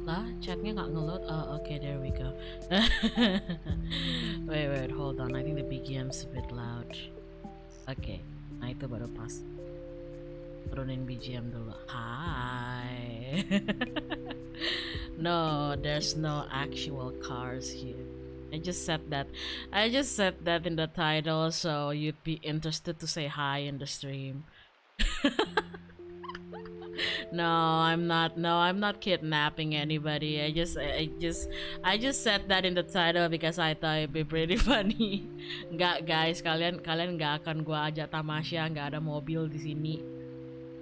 Lah, chatnya nggak ngeload. Oh, okay, there we go. Wait, hold on. I think the BGM's a bit loud. Okay, nah itu baru pas. Turunin BGM dulu. Hi. No, there's no actual cars here. I just said that in the title so you'd be interested to say hi in the stream. No, I'm not kidnapping anybody. I just said that in the title because I thought it'd be pretty funny. Enggak guys, kalian nggak akan gua ajak tamasya, nggak ada mobil di sini.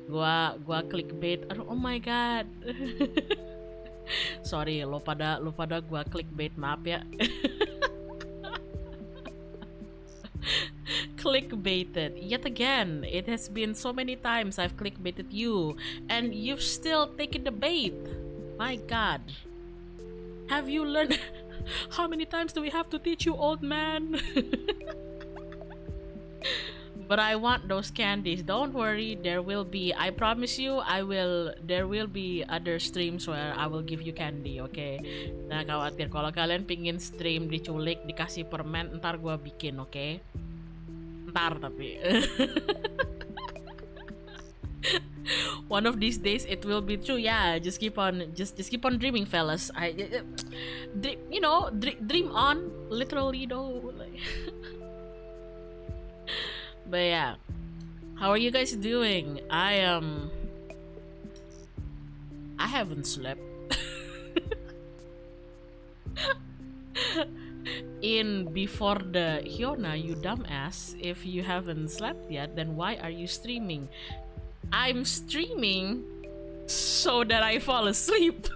Gua clickbait. Aduh, oh my god. Sorry, lo pada gua clickbait, maaf ya. Clickbaited yet again. It has been so many times I've clickbaited you and you've still taken the bait. My god, have you learned? How many times do we have to teach you, old man? But I want those candies. Don't worry, there will be, I promise you, there will be other streams where I will give you candy, okay? Nah, khawatir kalau kalian pingin stream diculik, dikasih permen, ntar gua bikin, okay? Ntar tapi. One of these days it will be true. Yeah, just keep on dreaming, fellas. Dream on, literally though. Like but yeah, how are you guys doing? I haven't slept. In before the Hyona, you dumbass. If you haven't slept yet, then why are you streaming? I'm streaming so that I fall asleep.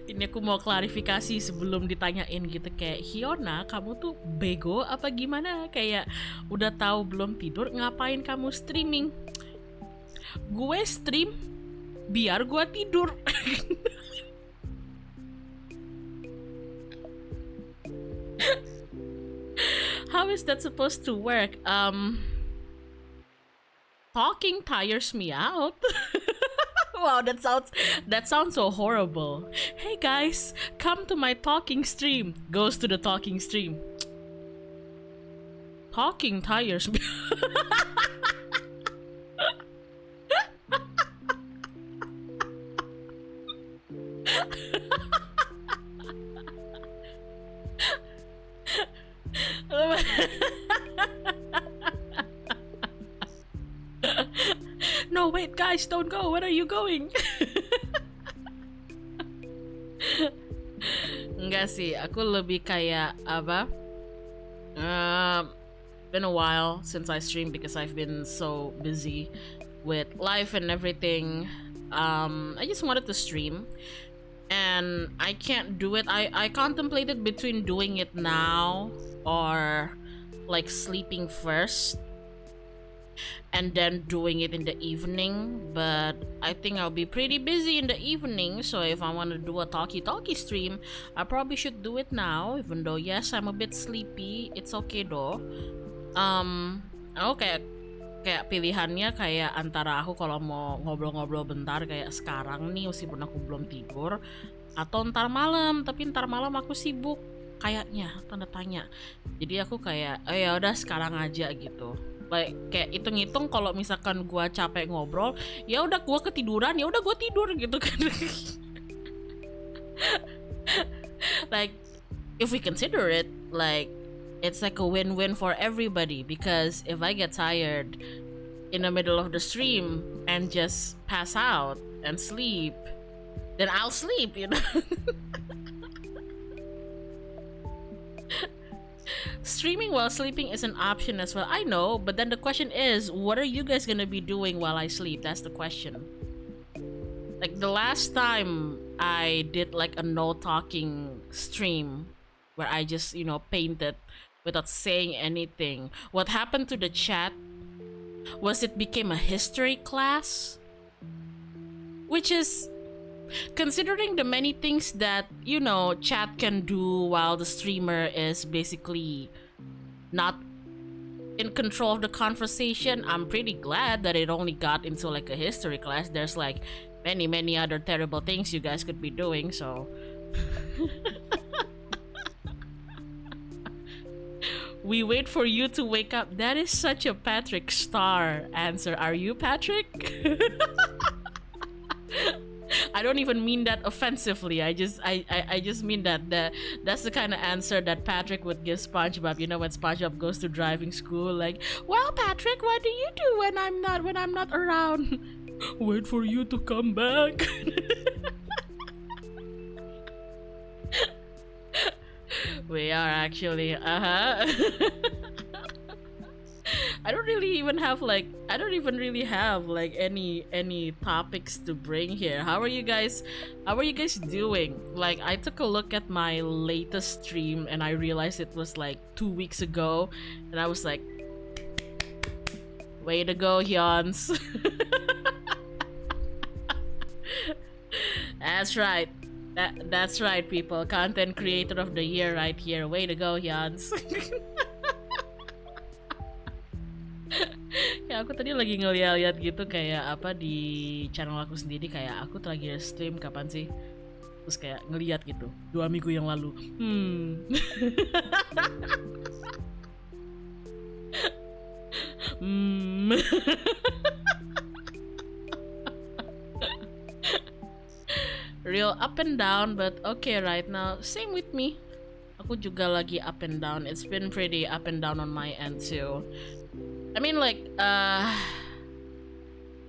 Ini aku mau klarifikasi sebelum ditanyain gitu, kayak Hyona, kamu tuh bego apa gimana? Kayak udah tahu belum tidur, ngapain kamu streaming? Gue stream biar gue tidur. How is that supposed to work? Talking tires me out. Wow, that sounds so horrible. Hey guys, come to my talking stream. Goes to the talking stream. Talking tires me. No, wait, guys, don't go. Where are you going? Enggak sih, aku lebih kayak apa? Been a while since I streamed because I've been so busy with life and everything. I just wanted to stream, and I can't do it. I contemplated between doing it now or like sleeping first and then doing it in the evening, but I think I'll be pretty busy in the evening, so if I want to do a talkie stream, I probably should do it now, even though yes, I'm a bit sleepy. It's okay though. Aku kayak pilihannya kayak antara aku kalau mau ngobrol-ngobrol bentar kayak sekarang nih meskipun aku belum tidur, atau ntar malam, tapi ntar malam aku sibuk kayaknya, tanda tanya. Jadi aku kayak ya udah sekarang aja gitu. Kayak hitung-hitung kalau misalkan gua capek ngobrol, ya udah gua ketiduran, ya udah gua tidur gitu kan. Like if we consider it, like it's like a win-win for everybody, because if I get tired in the middle of the stream and just pass out and sleep, then I'll sleep, you know. Streaming while sleeping is an option as well. I know, but then the question is, what are you guys gonna be doing while I sleep? That's the question. Like the last time I did like a no talking stream where I just, painted without saying anything. What happened to the chat was it became a history class, which is, considering the many things that chat can do while the streamer is basically not in control of the conversation. I'm pretty glad that it only got into like a history class. There's like many other terrible things you guys could be doing, so we wait for you to wake up. That is such a Patrick Star answer. Are you Patrick? I don't even mean that offensively. I just mean that's the kind of answer that Patrick would give SpongeBob. You know, when SpongeBob goes to driving school, like, well, Patrick, what do you do when I'm not around? Wait for you to come back. We are actually, I don't even really have like any topics to bring here. How are you guys doing? Like, I took a look at my latest stream and I realized it was like 2 weeks ago, and I was like, way to go, Hyons. That's right. That's right, people. Content creator of the year right here. Way to go, Hyons. Ya, aku tadi lagi ngeliat gitu kayak apa di channel aku sendiri, kayak aku tuh lagi stream kapan sih? Terus kayak ngeliat gitu 2 minggu yang lalu. Real up and down, but okay right now. Same with me. Aku juga lagi up and down. It's been pretty up and down on my end too. I mean, like, I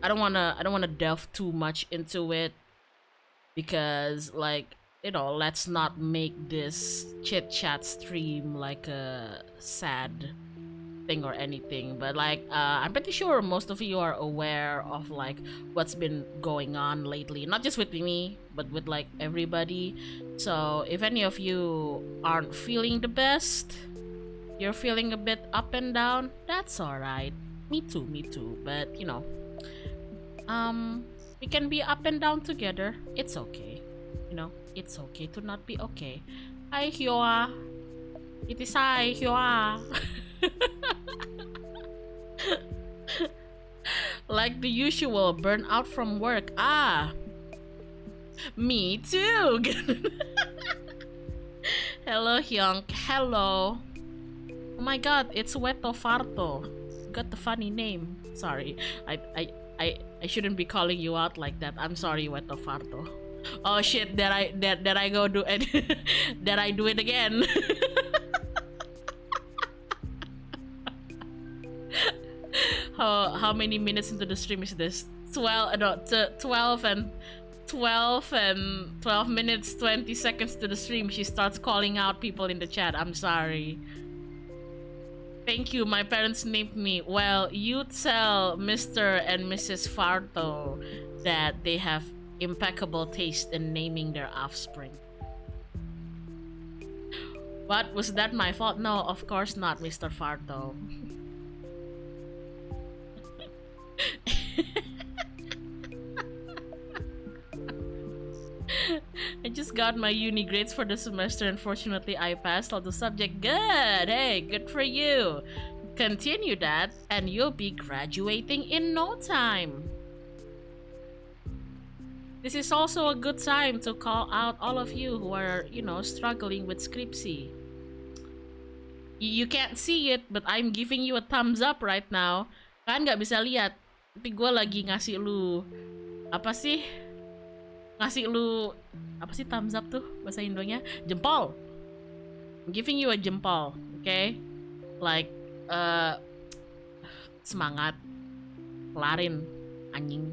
don't wanna delve too much into it because, like, you know, let's not make this chit chat stream like a sad thing or anything, but like I'm pretty sure most of you are aware of like what's been going on lately, not just with me but with like everybody. So if any of you aren't feeling the best, you're feeling a bit up and down, that's all right. Me too, but you know, we can be up and down together. It's okay, you know, it's okay to not be okay. Hi Hyona, it is I, Hyona. Like the usual, burnout from work. Ah, me too. Hello Hyung, hello. Oh my god, it's Weto Farto. Got the funny name. Sorry, I shouldn't be calling you out like that. I'm sorry, Weto Farto. Oh shit, did I go do it? Did I do it again? How many minutes into the stream is this? 12 minutes 20 seconds to the stream, she starts calling out people in the chat. I'm sorry. Thank you, my parents named me. Well, you tell Mr. and Mrs. Farto that they have impeccable taste in naming their offspring. What? Was that my fault? No, of course not, Mr. Farto. I just got my uni grades for the semester. Unfortunately, I passed all the subject. Good! Hey, good for you! Continue that, and you'll be graduating in no time. This is also a good time to call out all of you who are, you know, struggling with skripsi. You can't see it, but I'm giving you a thumbs up right now. Kan nggak bisa lihat, tapi gue lagi ngasih lu apa sih? Ngasih lu apa sih thumbs up tuh bahasa Indonya? Jempol. I'm giving you a jempol, okay? Like semangat, kelarin, anjing.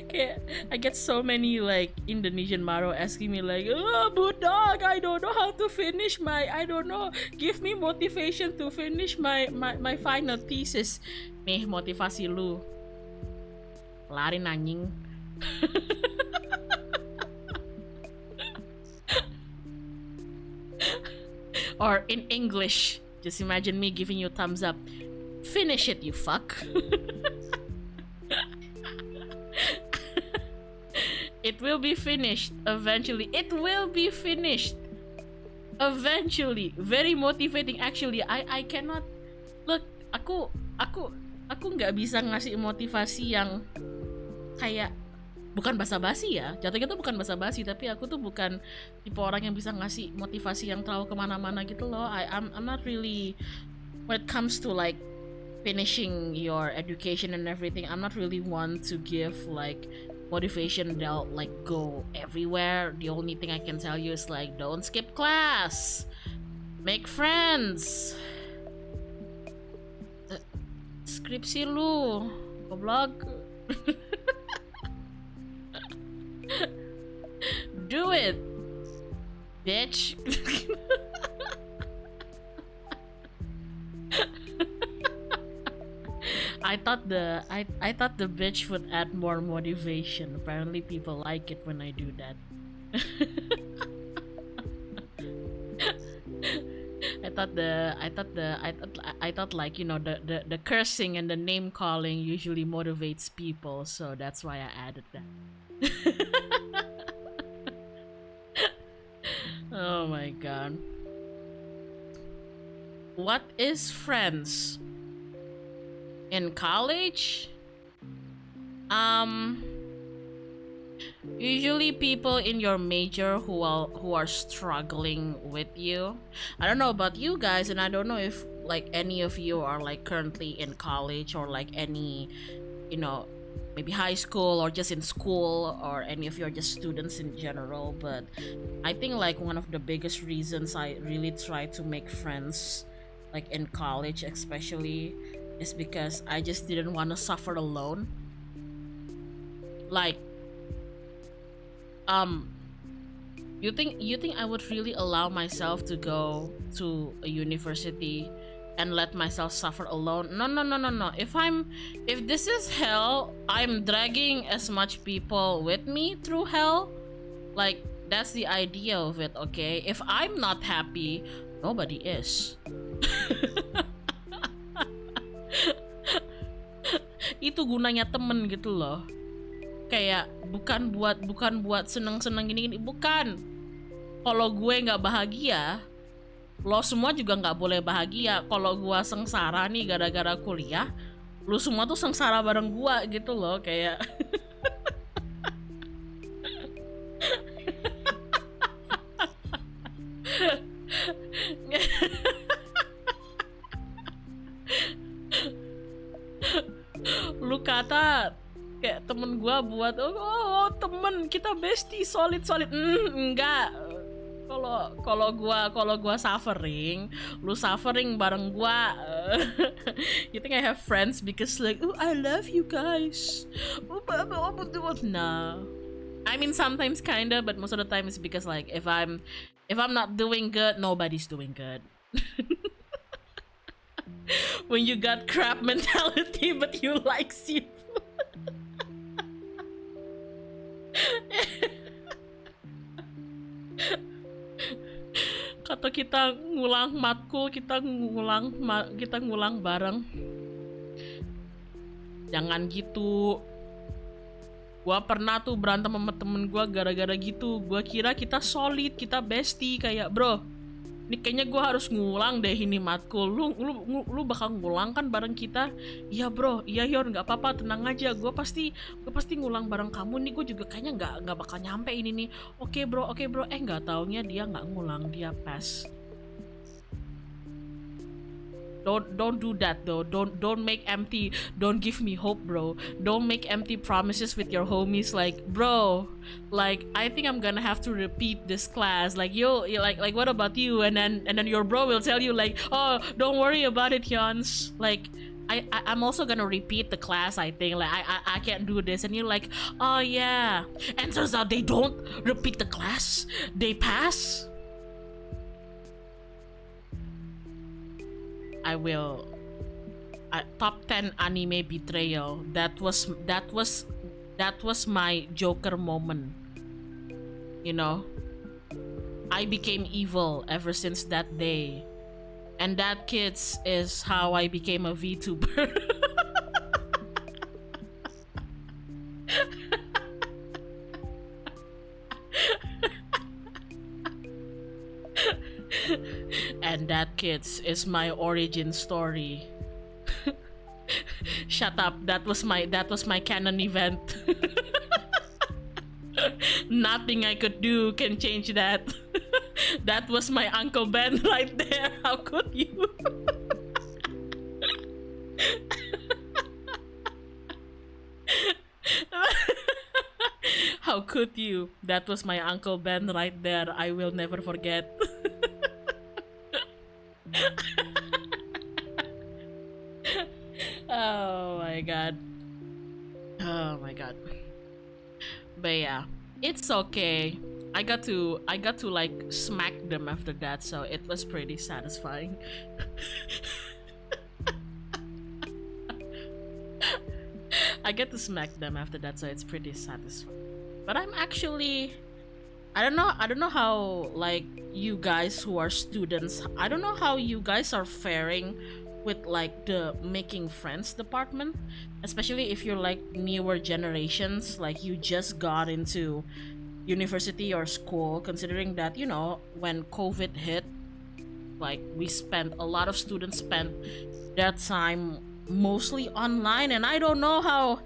Kayak I get so many like Indonesian Maro asking me like, oh budak, I don't know how to finish my, I don't know, give me motivation to finish my final thesis. Nih motivasi lu, lari anjing. Or in English, just imagine me giving you a thumbs up. Finish it, you fuck. It will be finished eventually. It will be finished eventually. Very motivating actually. I cannot look. Aku nggak bisa ngasih motivasi yang kayak bukan basa-basi ya. Jatuhnya tuh bukan basa-basi, tapi aku tuh bukan tipe orang yang bisa ngasih motivasi yang terlalu kemana-mana gitu loh. I'm not really, when it comes to like finishing your education and everything, I'm not really one to give like motivation that'll like go everywhere. The only thing I can tell you is like, don't skip class, make friends. Skripsi lu goblok. Do it, bitch. I thought the bitch would add more motivation. Apparently people like it when I do that. I thought like, you know, the cursing and the name calling usually motivates people, so that's why I added that. Oh my god. What is friends? In college? Usually people in your major who are struggling with you. I don't know about you guys, and I don't know if like any of you are like currently in college or like any, you know, maybe high school or just in school, or any of you are just students in general. But I think like one of the biggest reasons I really try to make friends like in college especially is because I just didn't want to suffer alone. Like you think I would really allow myself to go to a university and let myself suffer alone? No. If this is hell, I'm dragging as much people with me through hell. Like, that's the idea of it, okay? If I'm not happy, nobody is. Itu gunanya temen gitu loh. Kayak bukan buat seneng-seneng gini, bukan. Kalau gue nggak bahagia, lo semua juga nggak boleh bahagia. Kalau gue sengsara nih gara-gara kuliah, lo semua tuh sengsara bareng gue gitu loh, kayak. Lu kata kayak temen gue buat temen kita bestie solid enggak. Kalau gua suffering, lu suffering bareng gua. You think I have friends because like, oh, I love you guys, no. I mean sometimes kinda, but most of the time it's because like if I'm not doing good, nobody's doing good. When you got crap mentality but you like seafood. Kata kita ngulang matkul, kita ngulang bareng. Jangan gitu. Gua pernah tuh berantem sama temen gua gara-gara gitu. Gua kira kita solid, kita bestie, kayak bro, ini kayaknya gue harus ngulang deh ini matkul. Lu bakal ngulang kan bareng kita? Iya bro, iya Yon, nggak apa-apa, tenang aja. Gue pasti ngulang bareng kamu nih. Gue juga kayaknya nggak bakal nyampe ini nih. Oke bro. Nggak taunya dia nggak ngulang, dia pass. Don't do that though. Don't make empty. Don't give me hope, bro. Don't make empty promises with your homies. Like, bro, like I think I'm gonna have to repeat this class. Like, like what about you? And then your bro will tell you like, oh, don't worry about it, Hyons. Like, I'm also gonna repeat the class. I think like I can't do this. And you're like, oh yeah. And turns out they don't repeat the class. They pass. I will. Top 10 anime betrayal. That was my Joker moment. You know, I became evil ever since that day, and that, kids, is how I became a VTuber. And that, kids, is my origin story. Shut up. That was my canon event. Nothing I could do can change that. That was my Uncle Ben right there. How could you? How could you? That was my Uncle Ben right there. I will never forget. Oh my god. Oh my god. But yeah, it's okay. I got to like smack them after that, so it was pretty satisfying. I get to smack them after that, so it's pretty satisfying. But I'm actually, I don't know how, like, you guys who are students, I don't know how you guys are faring with like the making friends department, especially if you're like newer generations, like you just got into university or school, considering that, you know, when COVID hit, like a lot of students spent their time mostly online, and I don't know how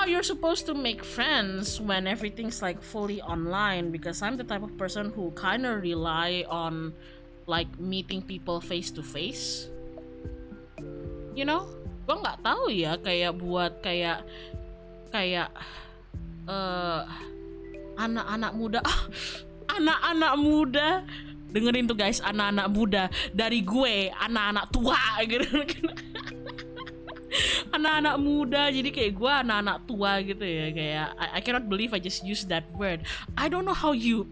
you're supposed to make friends when everything's like fully online, because I'm the type of person who kind of rely on like meeting people face to face. You know, gua nggak tahu ya, kayak buat kayak anak-anak muda, anak-anak muda, dengerin tuh guys, anak-anak muda dari gue, anak-anak tua gitu. Anak-anak muda, jadi kayak gue anak-anak tua gitu ya, kayak I cannot believe I just used that word. I don't know how you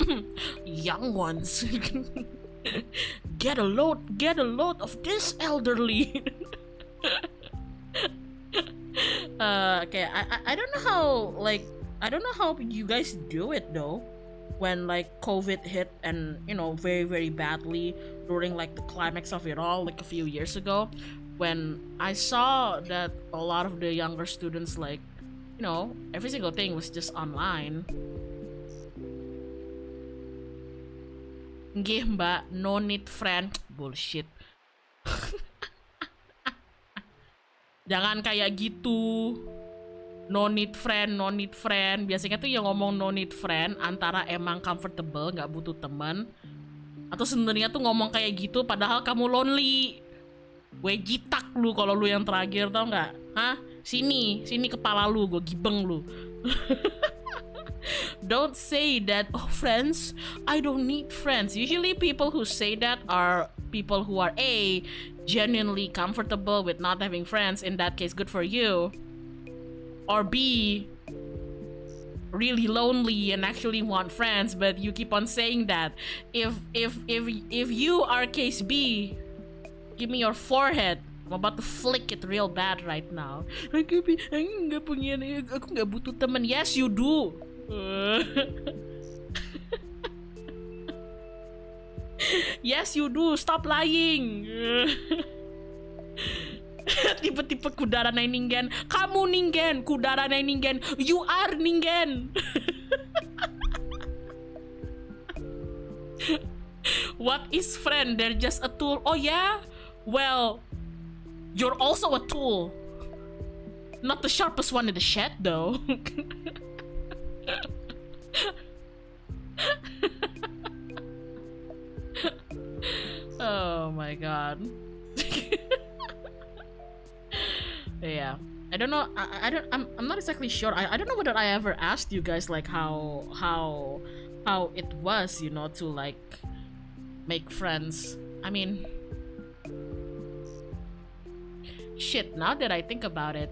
young ones get a load of this elderly. Kayak I don't know how you guys do it though, when like COVID hit, and you know, very very badly during like the climax of it all, like a few years ago, when I saw that a lot of the younger students, like, you know, every single thing was just online. Nggih mbak, no need friend. Bullshit. Jangan kayak gitu. No need friend. Biasanya tuh yang ngomong no need friend antara emang comfortable, nggak butuh teman, atau sebenarnya tuh ngomong kayak gitu padahal kamu lonely. Gue jitak lu kalau lu yang terakhir, tau nggak? Hah? Sini kepala lu, gue gibeng lu. Don't say that, oh friends, I don't need friends. Usually people who say that are people who are A, genuinely comfortable with not having friends. In that case, good for you. Or B, really lonely and actually want friends, but you keep on saying that. If you are case B, give me your forehead. I'm about to flick it real bad right now. Aku nggak butuh teman. Yes, you do. Yes, you do. Stop lying. Tipe-tipe kudaranay ningen. Kamu ningen. Kudaranay ningen. You are ningen. What is friend? They're just a tool. Oh yeah? Well, you're also a tool. Not the sharpest one in the shed though. Oh my god. Yeah, I don't know. I'm not exactly sure. I don't know whether I ever asked you guys like how it was, you know, to like make friends. I mean, shit, now that I think about it,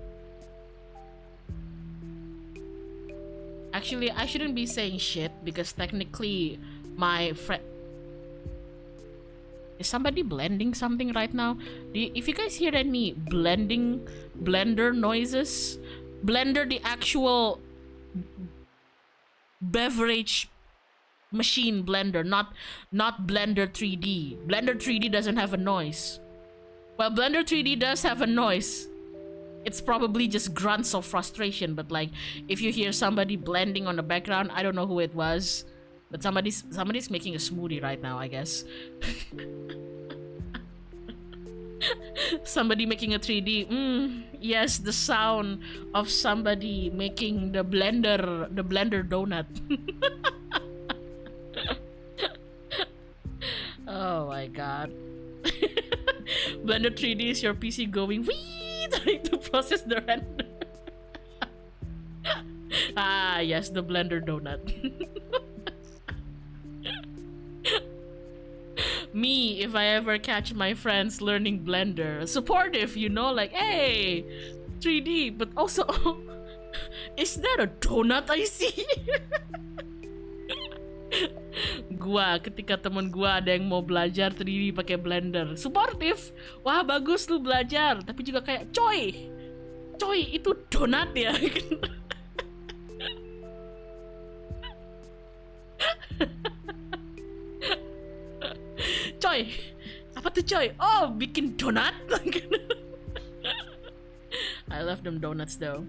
actually I shouldn't be saying shit, because technically my friend, is somebody blending something right now? If you guys hear any blender noises, blender, the actual beverage machine blender, not blender 3D. Blender 3D doesn't have a noise. Well, blender 3D does have a noise. It's probably just grunts of frustration, but like if you hear somebody blending on the background, I don't know who it was. But somebody's making a smoothie right now, I guess. Somebody making a 3D. Yes, the sound of somebody making the blender donut. Oh my god. Blender 3D is your PC going wee, trying to process the render. Ah, yes, the blender donut. Me, if I ever catch my friends learning Blender, supportive, you know, like, hey, 3D, but also, is that a donut I see? Gua, ketika temen gua ada yang mau belajar 3D pakai Blender, supportive, wah bagus lu belajar, tapi juga kayak, coy, itu donat ya. Coy, apa tuh coy? Oh, bikin donat. I love them donuts though.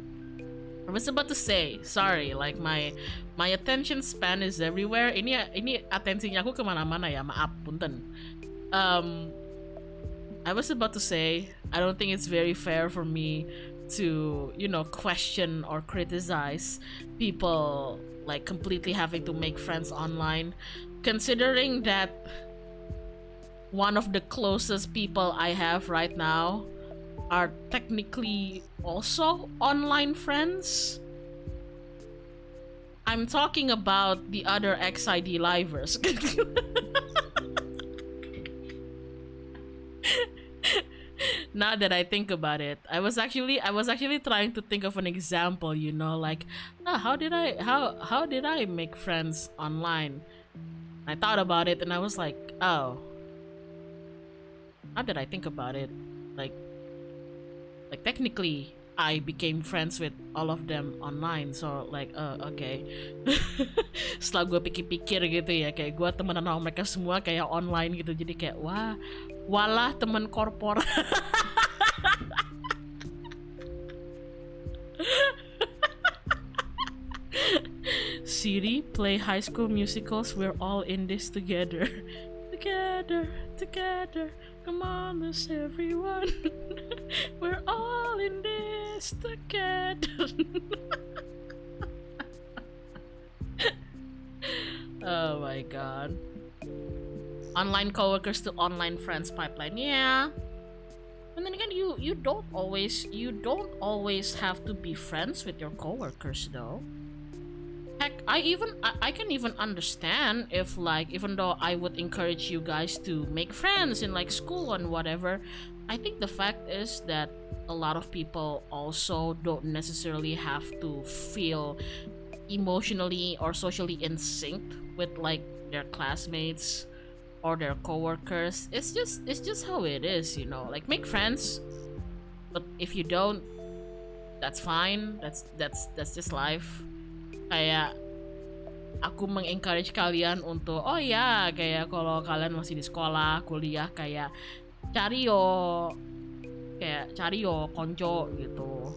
I was about to say, sorry, like my attention span is everywhere. Ini atensinya aku kemana-mana ya, maaf, punten. I was about to say, I don't think it's very fair for me to, you know, question or criticize people like completely having to make friends online, considering that one of the closest people I have right now are technically also online friends. I'm talking about the other XID livers. Now that I think about it, I was actually trying to think of an example, you know, like, how did I make friends online? I thought about it and I was like, oh, how did I think about it? Like technically I became friends with all of them online, so like, okay. Setelah gue pikir-pikir gitu ya, kayak gue temenan sama mereka semua kayak online gitu, jadi kayak walah temen korporat. Siri, play High School Musicals. We're all in this together. Together. Come on, let's everyone. We're all in this together. Oh my god. Online coworkers to online friends pipeline. Yeah. And then again, you don't always have to be friends with your coworkers though. Heck, I can even understand if, like, even though I would encourage you guys to make friends in like school and whatever, I think the fact is that a lot of people also don't necessarily have to feel emotionally or socially in sync with like their classmates or their coworkers. It's just how it is, you know. Like, make friends, but if you don't, that's fine. That's just life. Kayak aku mengencourage kalian untuk, oh ya, kayak kalau kalian masih di sekolah, kuliah, kayak cari yo konco gitu.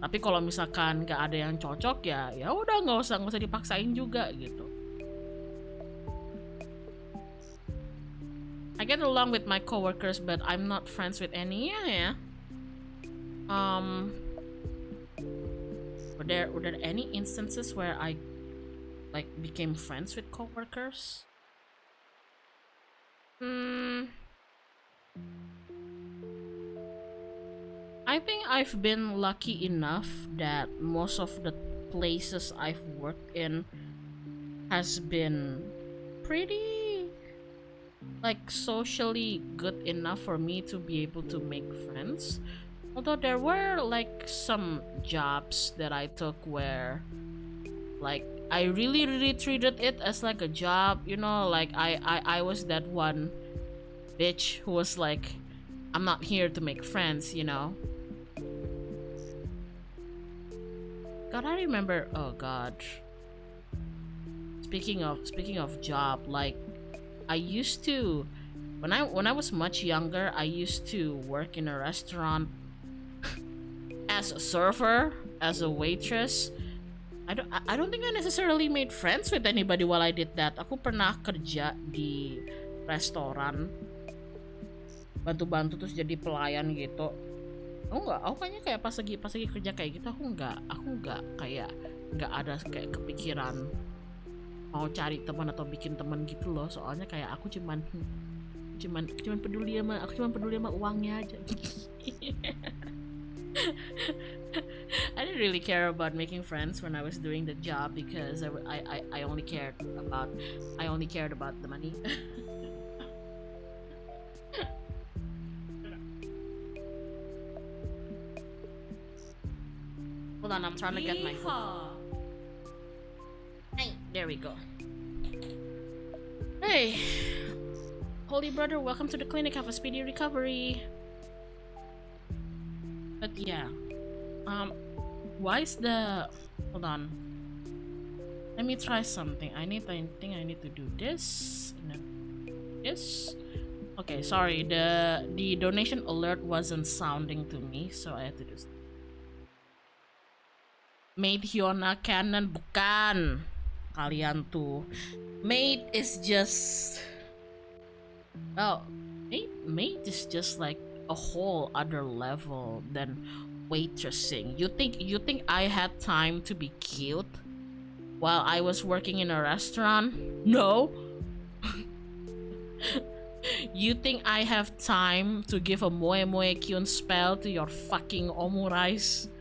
Tapi kalau misalkan gak ada yang cocok, ya udah, nggak usah dipaksain juga gitu. I get along with my coworkers, but I'm not friends with any. Yeah. Were there any instances where I like became friends with coworkers? I think I've been lucky enough that most of the places I've worked in has been pretty like socially good enough for me to be able to make friends. Although there were like some jobs that I took where like I really treated it as like a job, you know, like I was that one bitch who was like, I'm not here to make friends, you know. God, I remember, oh god. Speaking of job, like I used to, when I was much younger, I used to work in a restaurant as a server, as a waitress, I don't think I necessarily made friends with anybody while I did that. Aku pernah kerja di restoran, bantu-bantu terus jadi pelayan gitu. Aku kayaknya kayak pas lagi kerja kayak gitu aku nggak kayak nggak ada kayak kepikiran mau cari teman atau bikin teman gitu loh. Soalnya kayak aku cuman peduli sama uangnya aja. I didn't really care about making friends when I was doing the job because I only cared about the money. Hold on, I'm trying to get my phone. Hey, there we go. Hey, holy brother, welcome to the clinic. Have a speedy recovery. But yeah, why is the? Hold on. Let me try something. I think I need to do this and then this. Okay, sorry. The donation alert wasn't sounding to me, so I had to do. Made Hyona canon, bukan kalian tuh. Made is just, well, made is just like a whole other level than waitressing. You think I had time to be cute while I was working in a restaurant? No. You think I have time to give a moe kyun spell to your fucking omurice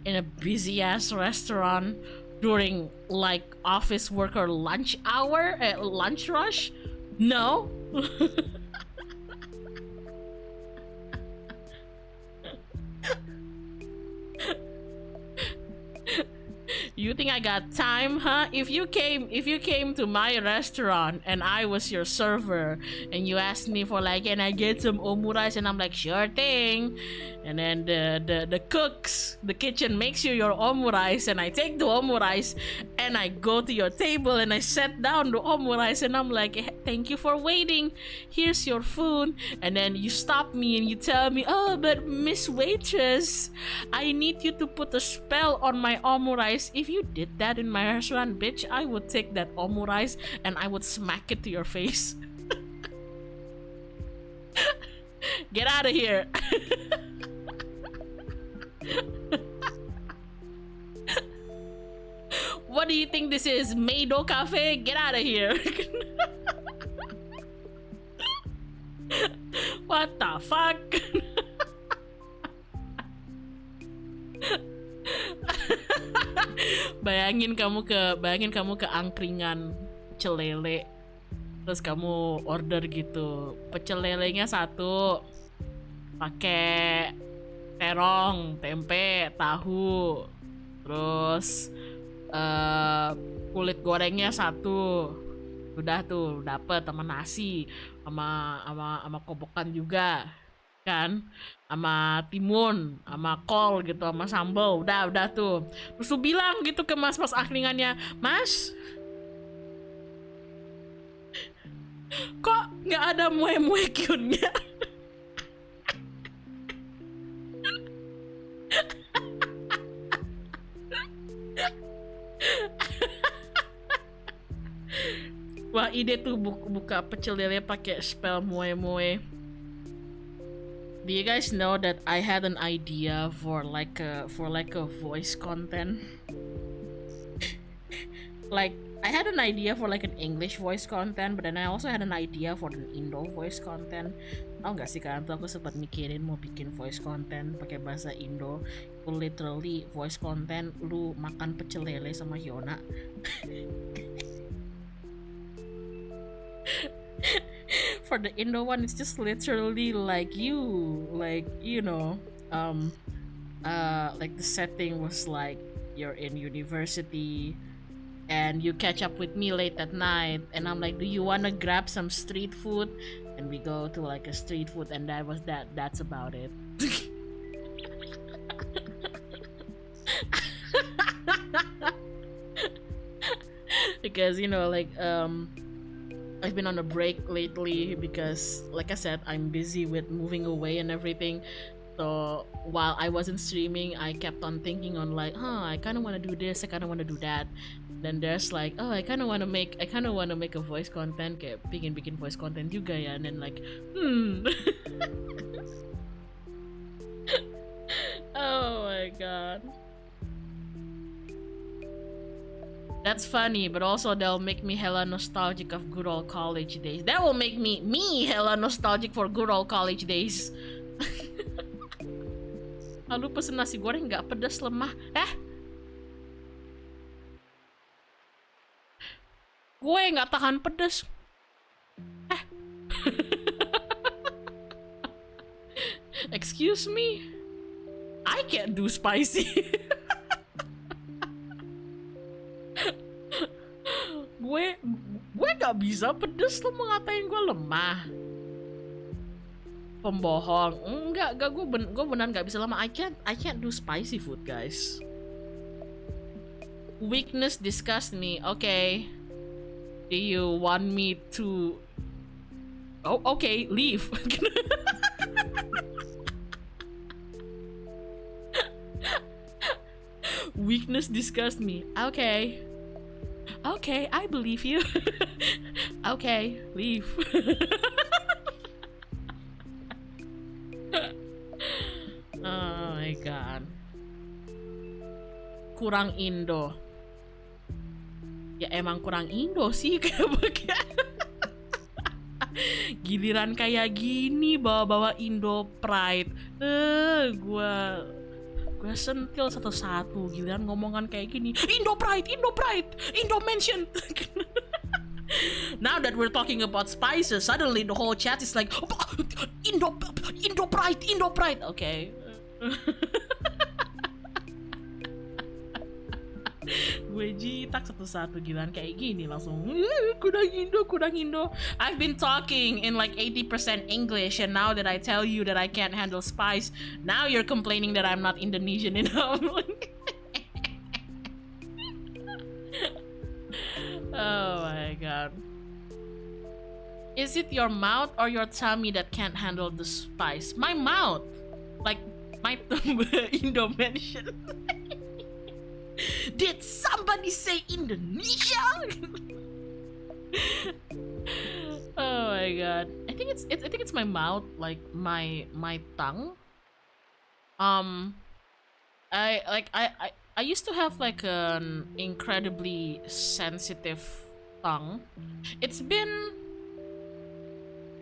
in a busy ass restaurant during like office worker lunch hour, lunch rush? No. You think I got time, huh? If you came to my restaurant and I was your server and you asked me for like, can I get some omurice, and I'm like, sure thing. And then the cooks, the kitchen makes you your omurice, and I take the omurice and I go to your table and I set down the omurice and I'm like, thank you for waiting. Here's your food. And then you stop me and you tell me, oh, but Miss Waitress, I need you to put a spell on my omurice. If you did that in my restaurant, bitch, I would take that omurice and I would smack it to your face. Get out of here. What do you think this is? Meido Cafe? Get out of here. What the fuck? Bayangin kamu ke angkringan pecel lele, terus kamu order gitu, pecel lelenya satu pakai terong, tempe, tahu, terus kulit gorengnya satu, udah tuh dapet sama nasi, sama kobokan juga kan, sama timun, sama kol gitu, sama sambal, udah tuh. Terus lu bilang gitu ke mas angkringannya, mas, kok nggak ada mue kyunnya? Wah, ide tuh buka pecel lele pakai spell moe. Do you guys know that I had an idea for like a voice content? Like, I had an idea for like an English voice content, but then I also had an idea for an Indo voice content. Tau gak sih kan, tuh aku sempat mikirin mau bikin voice content pakai bahasa Indo. Itu literally voice content lu makan pecel lele sama Hyona. For the Indo one, it's just literally like like the setting was like you're in university and you catch up with me late at night and I'm like, do you want to grab some street food? And we go to like a street food, and that's about it. Because I've been on a break lately because, like I said, I'm busy with moving away and everything. So while I wasn't streaming, I kept on thinking on like, I kind of want to do this, I kind of want to do that. Then there's like, I kind of want to make a voice content, kayak bikin voice content juga ya. And then like, oh my god. That's funny, but also they'll make me hella nostalgic of good old college days. That will make me hella nostalgic for good old college days. Lalu pesen nasi goreng nggak pedas lemah. Gue nggak tahan pedas. Excuse me, I can't do spicy. gue nggak bisa pedas, lo mau ngatain gue lemah? Pembohong. Enggak, gue benar nggak bisa lama. I can't do spicy food, guys. Weakness disgust me. Okay, do you want me to okay, leave. Weakness disgust me. Okay, I believe you. Okay, leave. Oh my god. Kurang Indo. Ya emang kurang Indo sih kayak giliran kayak gini bawa-bawa Indo pride. Gua sentil satu-satu giliran ngomongan kayak gini. Indo pride, Indo mention. Now that we're talking about spices, suddenly the whole chat is like, Indo pride. Okay. Gue jitak satu-satu giliran kayak gini langsung kurang Indo. I've been talking in like 80% English, and now that I tell you that I can't handle spice, now you're complaining that I'm not Indonesian enough. Oh my god. Is it your mouth or your tummy that can't handle the spice? My mouth. Like my Indo mention. Did somebody say Indonesia? Oh my god. I think it's my mouth, like my tongue. I used to have like an incredibly sensitive tongue.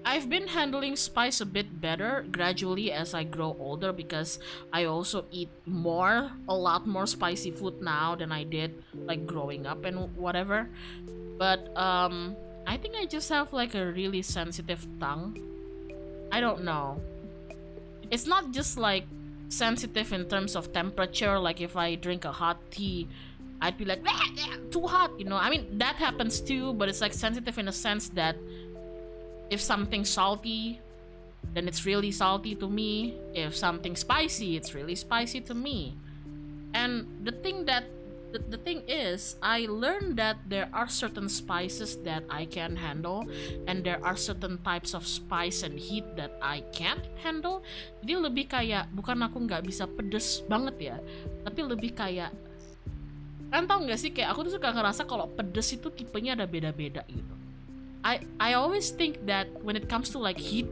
I've been handling spice a bit better gradually as I grow older, because I also eat a lot more spicy food now than I did like growing up and whatever. But I think I just have like a really sensitive tongue. I don't know. It's not just like sensitive in terms of temperature, like if I drink a hot tea, I'd be like, too hot, you know. I mean, that happens too, but it's like sensitive in a sense that if something's salty, then it's really salty to me. If something's spicy, it's really spicy to me. And the thing is, I learned that there are certain spices that I can handle, and there are certain types of spice and heat that I can't handle. Jadi lebih kayak, bukan aku nggak bisa pedes banget ya, tapi lebih kayak, kan tau nggak sih, kayak aku tuh suka ngerasa kalau pedes itu tipenya ada beda-beda gitu. I always think that when it comes to like heat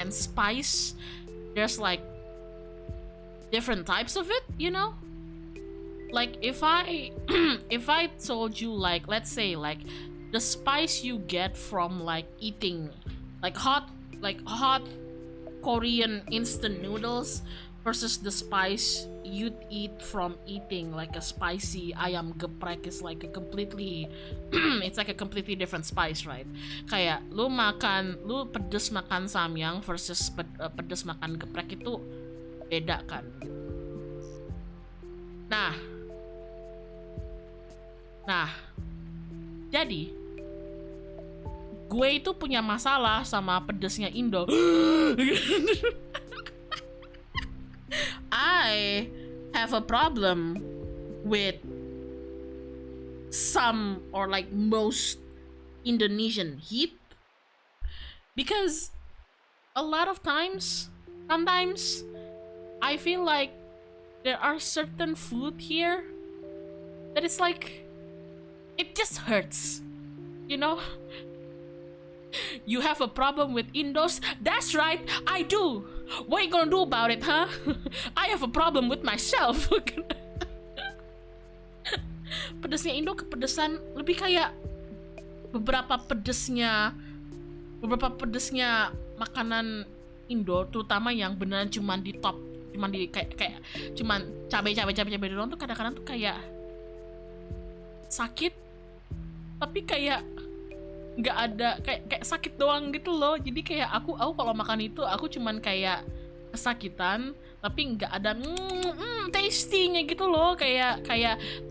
and spice, there's like different types of it, you know? Like if I told you, like, let's say like the spice you get from like eating like hot Korean instant noodles versus the spice you'd eat from eating like a spicy ayam geprek is like a completely it's like a completely different spice, right? Kayak lu pedes makan samyang versus pedes makan geprek itu beda kan. Nah, jadi gue itu punya masalah sama pedesnya Indo. I have a problem with some or like most Indonesian heat, because a lot of times, sometimes I feel like there are certain food here that is like, it just hurts, you know? You have a problem with Indos? That's right, I do. What are you gonna do about it, huh? I have a problem with myself. Pedesnya Indo kepedesan lebih kayak beberapa pedesnya makanan Indo, terutama yang beneran cuman di top, cuman di kayak cuman cabai doang tuh kadang-kadang tuh kayak sakit, tapi kayak nggak ada kayak sakit doang gitu loh. Jadi kayak aku kalau makan itu aku cuman kayak kesakitan, tapi nggak ada tastinya gitu loh, kayak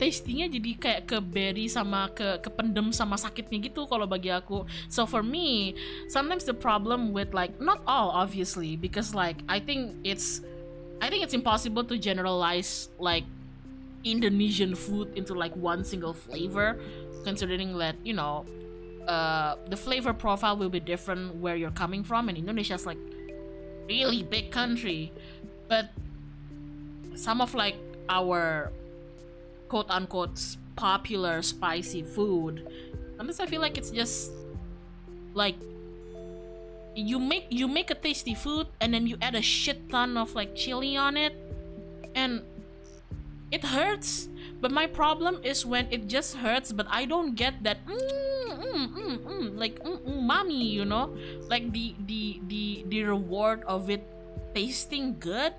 tastinya jadi kayak ke berry sama kependem sama sakitnya gitu kalau bagi aku. So for me, sometimes the problem with, like, not all obviously, because like I think it's impossible to generalize like Indonesian food into like one single flavor, considering that, you know, the flavor profile will be different where you're coming from, and Indonesia's like really big country. But some of like our quote unquote popular spicy food, sometimes I feel like it's just like you make a tasty food and then you add a shit ton of like chili on it, and it hurts. But my problem is when it just hurts, but I don't get that like umami, you know, like the reward of it tasting good.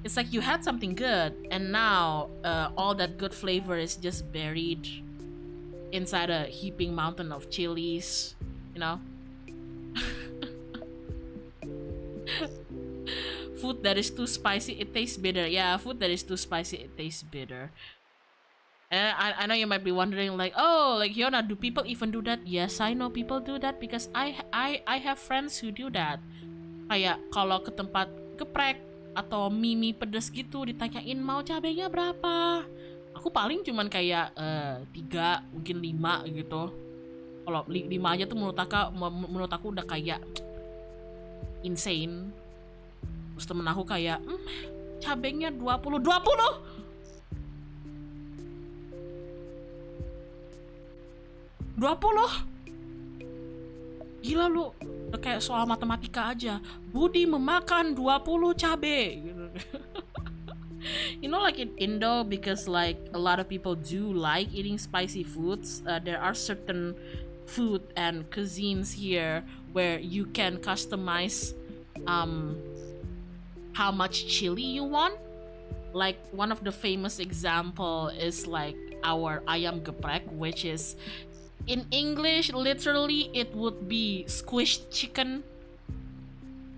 It's like you had something good, and now all that good flavor is just buried inside a heaping mountain of chilies, you know. Food that is too spicy, it tastes bitter. Yeah, food that is too spicy, it tastes bitter. And I know you might be wondering, like, oh, like, Hyona, do people even do that? Yes, I know people do that because I have friends who do that. Kayak kalau ke tempat geprek atau mie pedes gitu, ditanyain mau cabenya berapa, aku paling cuman kayak 3, mungkin 5 gitu. Kalau 5 aja tuh menurut aku udah kayak insane. Terus temen aku kayak cabenya 20. Gila lu, udah kayak soal matematika aja. Budi memakan 20 cabe gitu. You know, like in Indo, because like a lot of people do like eating spicy foods, there are certain food and cuisines here where you can customize how much chili you want. Like one of the famous example is like our ayam geprek, which is in English literally it would be squished chicken.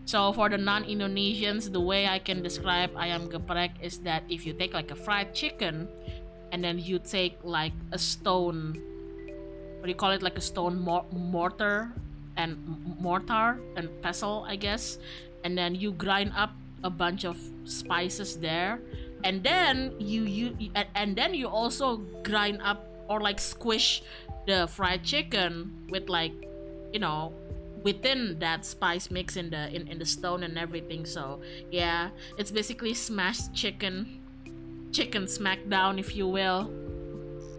So for the non-Indonesians, the way I can describe ayam geprek is that if you take like a fried chicken and then you take like a stone, what do you call it, like a stone mortar and pestle, I guess, and then you grind up a bunch of spices there, and then you also grind up or like squish the fried chicken with, like, you know, within that spice mix in the stone and everything. So yeah, it's basically smashed chicken smackdown, if you will,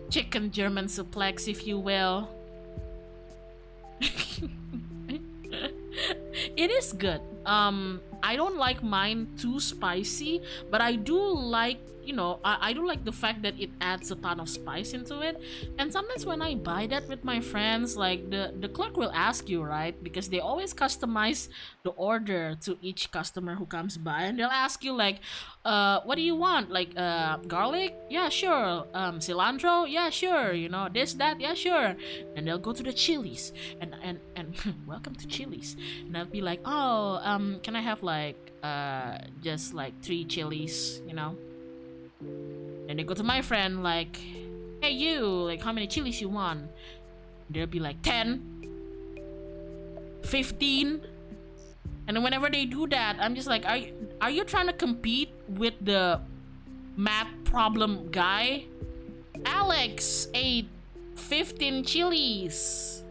chicken German suplex, if you will. It is good. I don't like mine too spicy, but I do like, you know, I do like the fact that it adds a ton of spice into it. And sometimes when I buy that with my friends, like the clerk will ask you, right? Because they always customize the order to each customer who comes by, and they'll ask you like, what do you want? Like garlic? Yeah, sure. Cilantro? Yeah, sure. You know, this, that? Yeah, sure. And they'll go to the chilies and welcome to Chili's. And I'll be like, oh, can I have like just like 3 chilies, you know? And they go to my friend like, hey you, like how many chilies you want? They'll be like 10, 15. And then whenever they do that, I'm just like, are you trying to compete with the math problem guy? Alex ate 15 chilies.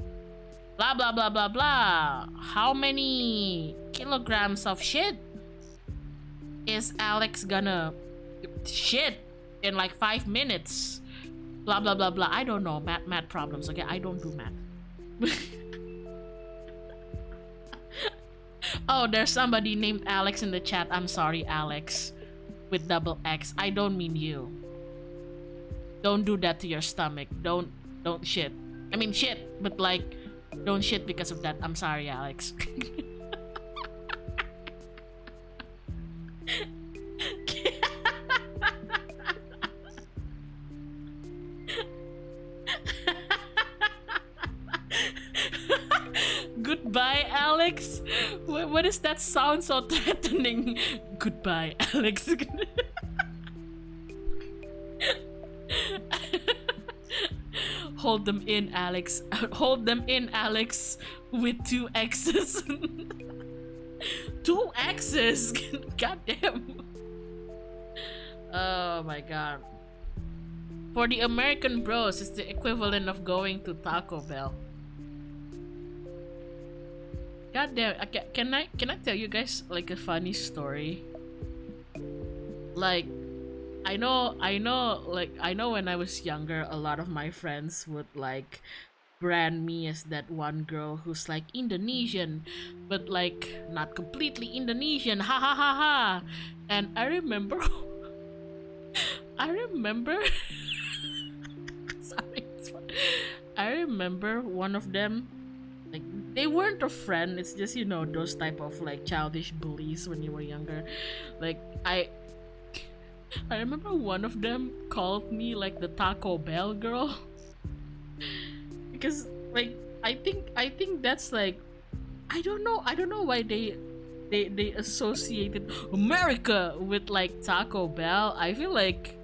Blah blah blah blah blah. How many kilograms of shit is Alex gonna shit in like 5 minutes? Blah blah blah blah. I don't know. Math problems. Okay, I don't do math. Oh, there's somebody named Alex in the chat. I'm sorry, Alex, with double X. I don't mean you. Don't do that to your stomach. Don't shit. I mean shit, but like, don't shit because of that. I'm sorry, Alex. Goodbye, Alex. What does that sound so threatening? Goodbye, Alex. Hold them in, Alex. Hold them in, Alex, with 2 X's. 2 X's? Goddamn. Oh my god. For the American bros, it's the equivalent of going to Taco Bell. God damn, can I tell you guys like a funny story? Like, I know when I was younger, a lot of my friends would like brand me as that one girl who's like Indonesian, but like not completely Indonesian, ha ha ha ha. And I remember sorry, I remember one of them, like, they weren't a friend, it's just, you know, those type of like childish bullies when you were younger. Like, I remember one of them called me like the Taco Bell girl. Because like I think that's like, I don't know why they associated America with like Taco Bell. I feel like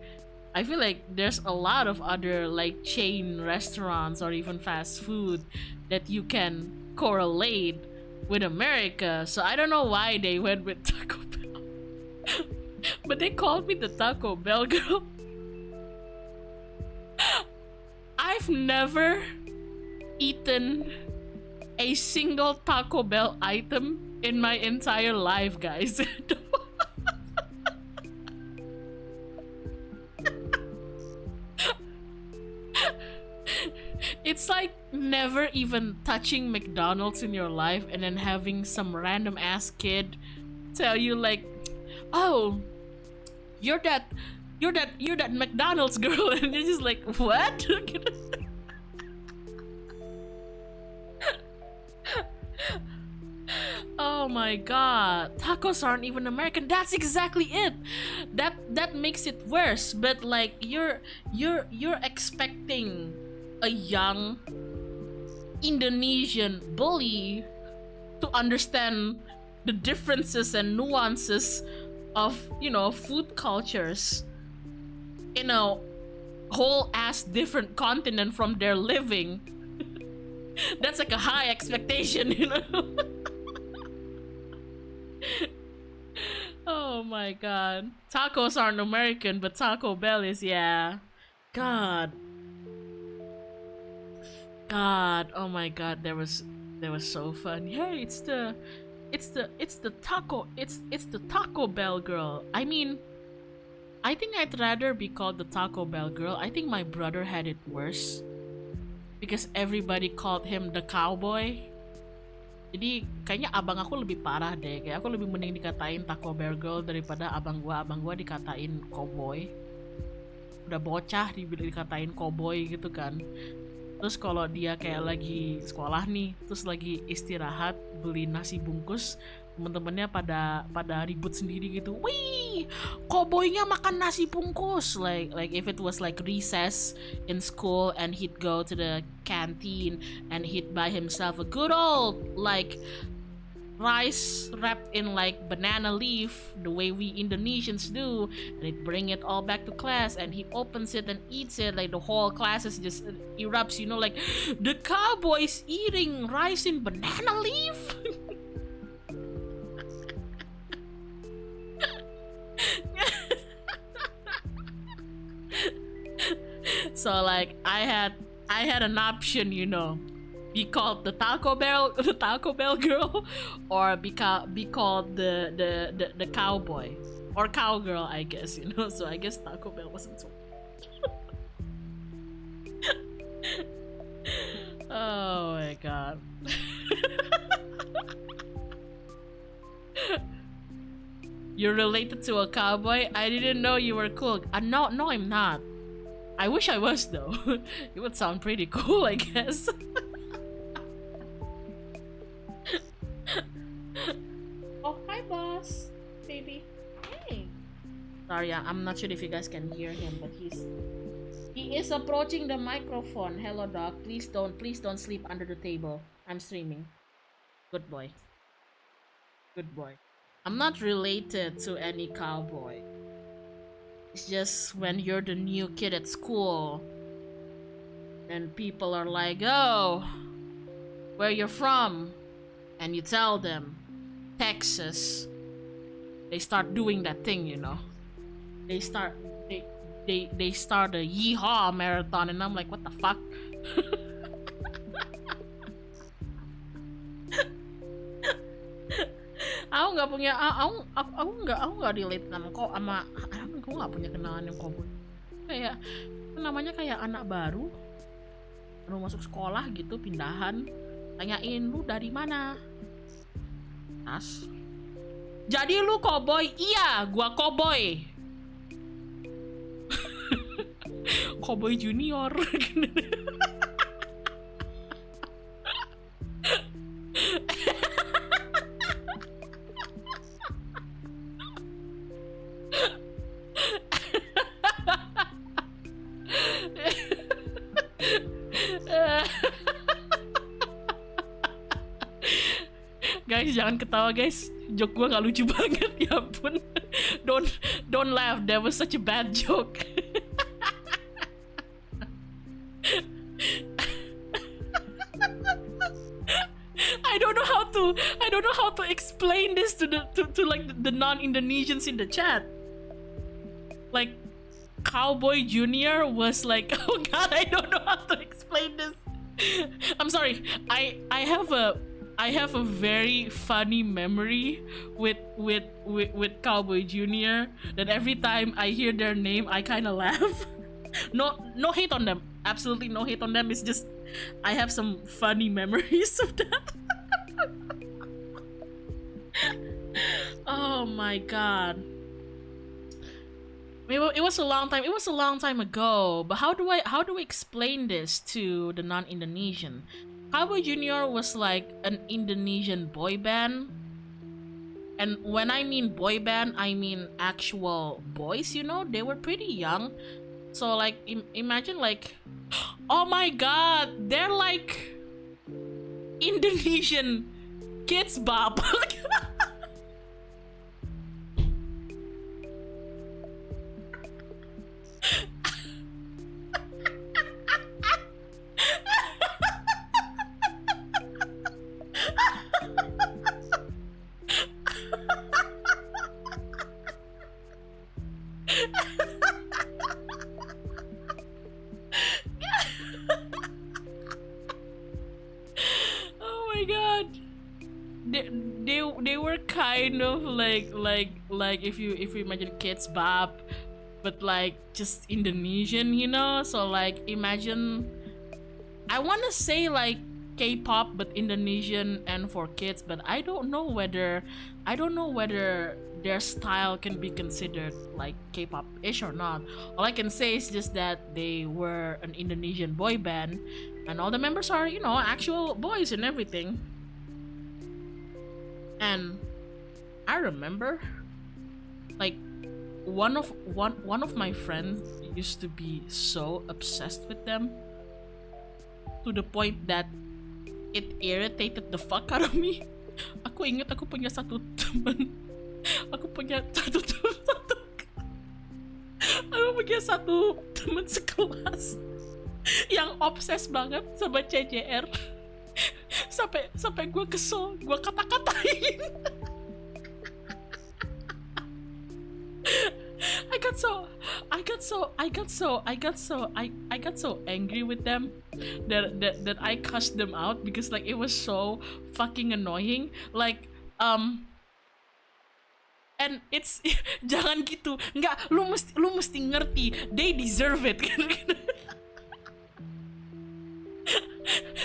there's a lot of other like chain restaurants or even fast food that you can correlate with America. So I don't know why they went with Taco Bell. But they called me the Taco Bell girl. I've never eaten a single Taco Bell item in my entire life, guys. It's like never even touching McDonald's in your life and then having some random ass kid tell you like, oh, you're that McDonald's girl, and you're just like, what? Oh my god, tacos aren't even American. That's exactly it. That makes it worse. But like, you're expecting a young Indonesian bully to understand the differences and nuances of, you know, food cultures in a whole ass different continent from their living. That's like a high expectation, you know. Oh my god. Tacos aren't American, but Taco Bell is, yeah. God, oh my god, that was so fun. Hey, it's the Taco Bell girl. I mean, I think I'd rather be called the Taco Bell girl. I think my brother had it worse because everybody called him the cowboy. Jadi kayaknya abang aku lebih parah deh. Kayak aku lebih mending dikatain Taco Bell girl daripada abang gua dikatain cowboy. Udah bocah dikatain cowboy gitu kan. Terus kalau dia kayak lagi sekolah nih, terus lagi istirahat beli nasi bungkus, temen-temennya pada ribut sendiri gitu. Wih, cowboynya makan nasi bungkus. Like if it was like recess in school and he'd go to the canteen and he'd buy himself a good old like rice wrapped in like banana leaf, the way we Indonesians do, and he'd bring it all back to class and he opens it and eats it. Like the whole class is just erupts, you know, like the cowboy's eating rice in banana leaf. So like I had an option, you know, be called the Taco Bell girl, or be called the cowboy. or cowgirl, I guess, you know. So I guess Taco Bell wasn't so. Oh my god. You're related to a cowboy? I didn't know you were cool. No, I'm not. I wish I was though. It would sound pretty cool, I guess. Oh, hi boss, baby. Hey. Sorry, I'm not sure if you guys can hear him, but he is approaching the microphone. Hello, dog. Please don't sleep under the table. I'm streaming. Good boy. Good boy. I'm not related to any cowboy. It's just when you're the new kid at school and people are like, oh, where you're from? And you tell them, Texas. They start doing that thing, you know. They start a yeehaw marathon, and I'm like, what the fuck? Aku nggak punya, aku nggak relate sama kok sama, aku nggak punya kenalan yang cowboy. Kayak namanya kayak anak baru masuk sekolah gitu, pindahan, tanyain lu dari mana? Tas. Jadi lu cowboy? Iya, gua cowboy. Cowboy junior. Guys, jangan ketawa guys. Joke gue gak lucu banget, ya ampun. Don't laugh. That was such a bad joke. I don't know how to explain this to like the non-Indonesians in the chat. Like Cowboy Junior was like, oh god, I don't know how to explain this. I'm sorry. I have a very funny memory with Cowboy Junior that every time I hear their name I kind of laugh. No hate on them. Absolutely no hate on them. It's just I have some funny memories of that. Oh my god. It was a long time. It was a long time ago. But how do we explain this to the non-Indonesian? Cowboy Junior was like an Indonesian boy band. And when I mean boy band, I mean actual boys, you know? They were pretty young. So like imagine like, oh my god, they're like Indonesian kids bop. Oh my god. They were kind of like if you imagine kids bop, but like just Indonesian, you know. So like imagine, I want to say like K-pop but Indonesian and for kids, but I don't know whether their style can be considered like K-pop-ish or not. All I can say is just that they were an Indonesian boy band and all the members are, you know, actual boys and everything. And I remember like one of my friends used to be so obsessed with them to the point that it irritated the fuck out of me. Aku ingat aku punya satu teman sekelas yang obses banget sama CJR. Sampai gue kesel, gue kata-katain. I got so angry with them that I cussed them out because like it was so fucking annoying. Like And it's jangan gitu, nggak, lu mesti ngerti, they deserve it.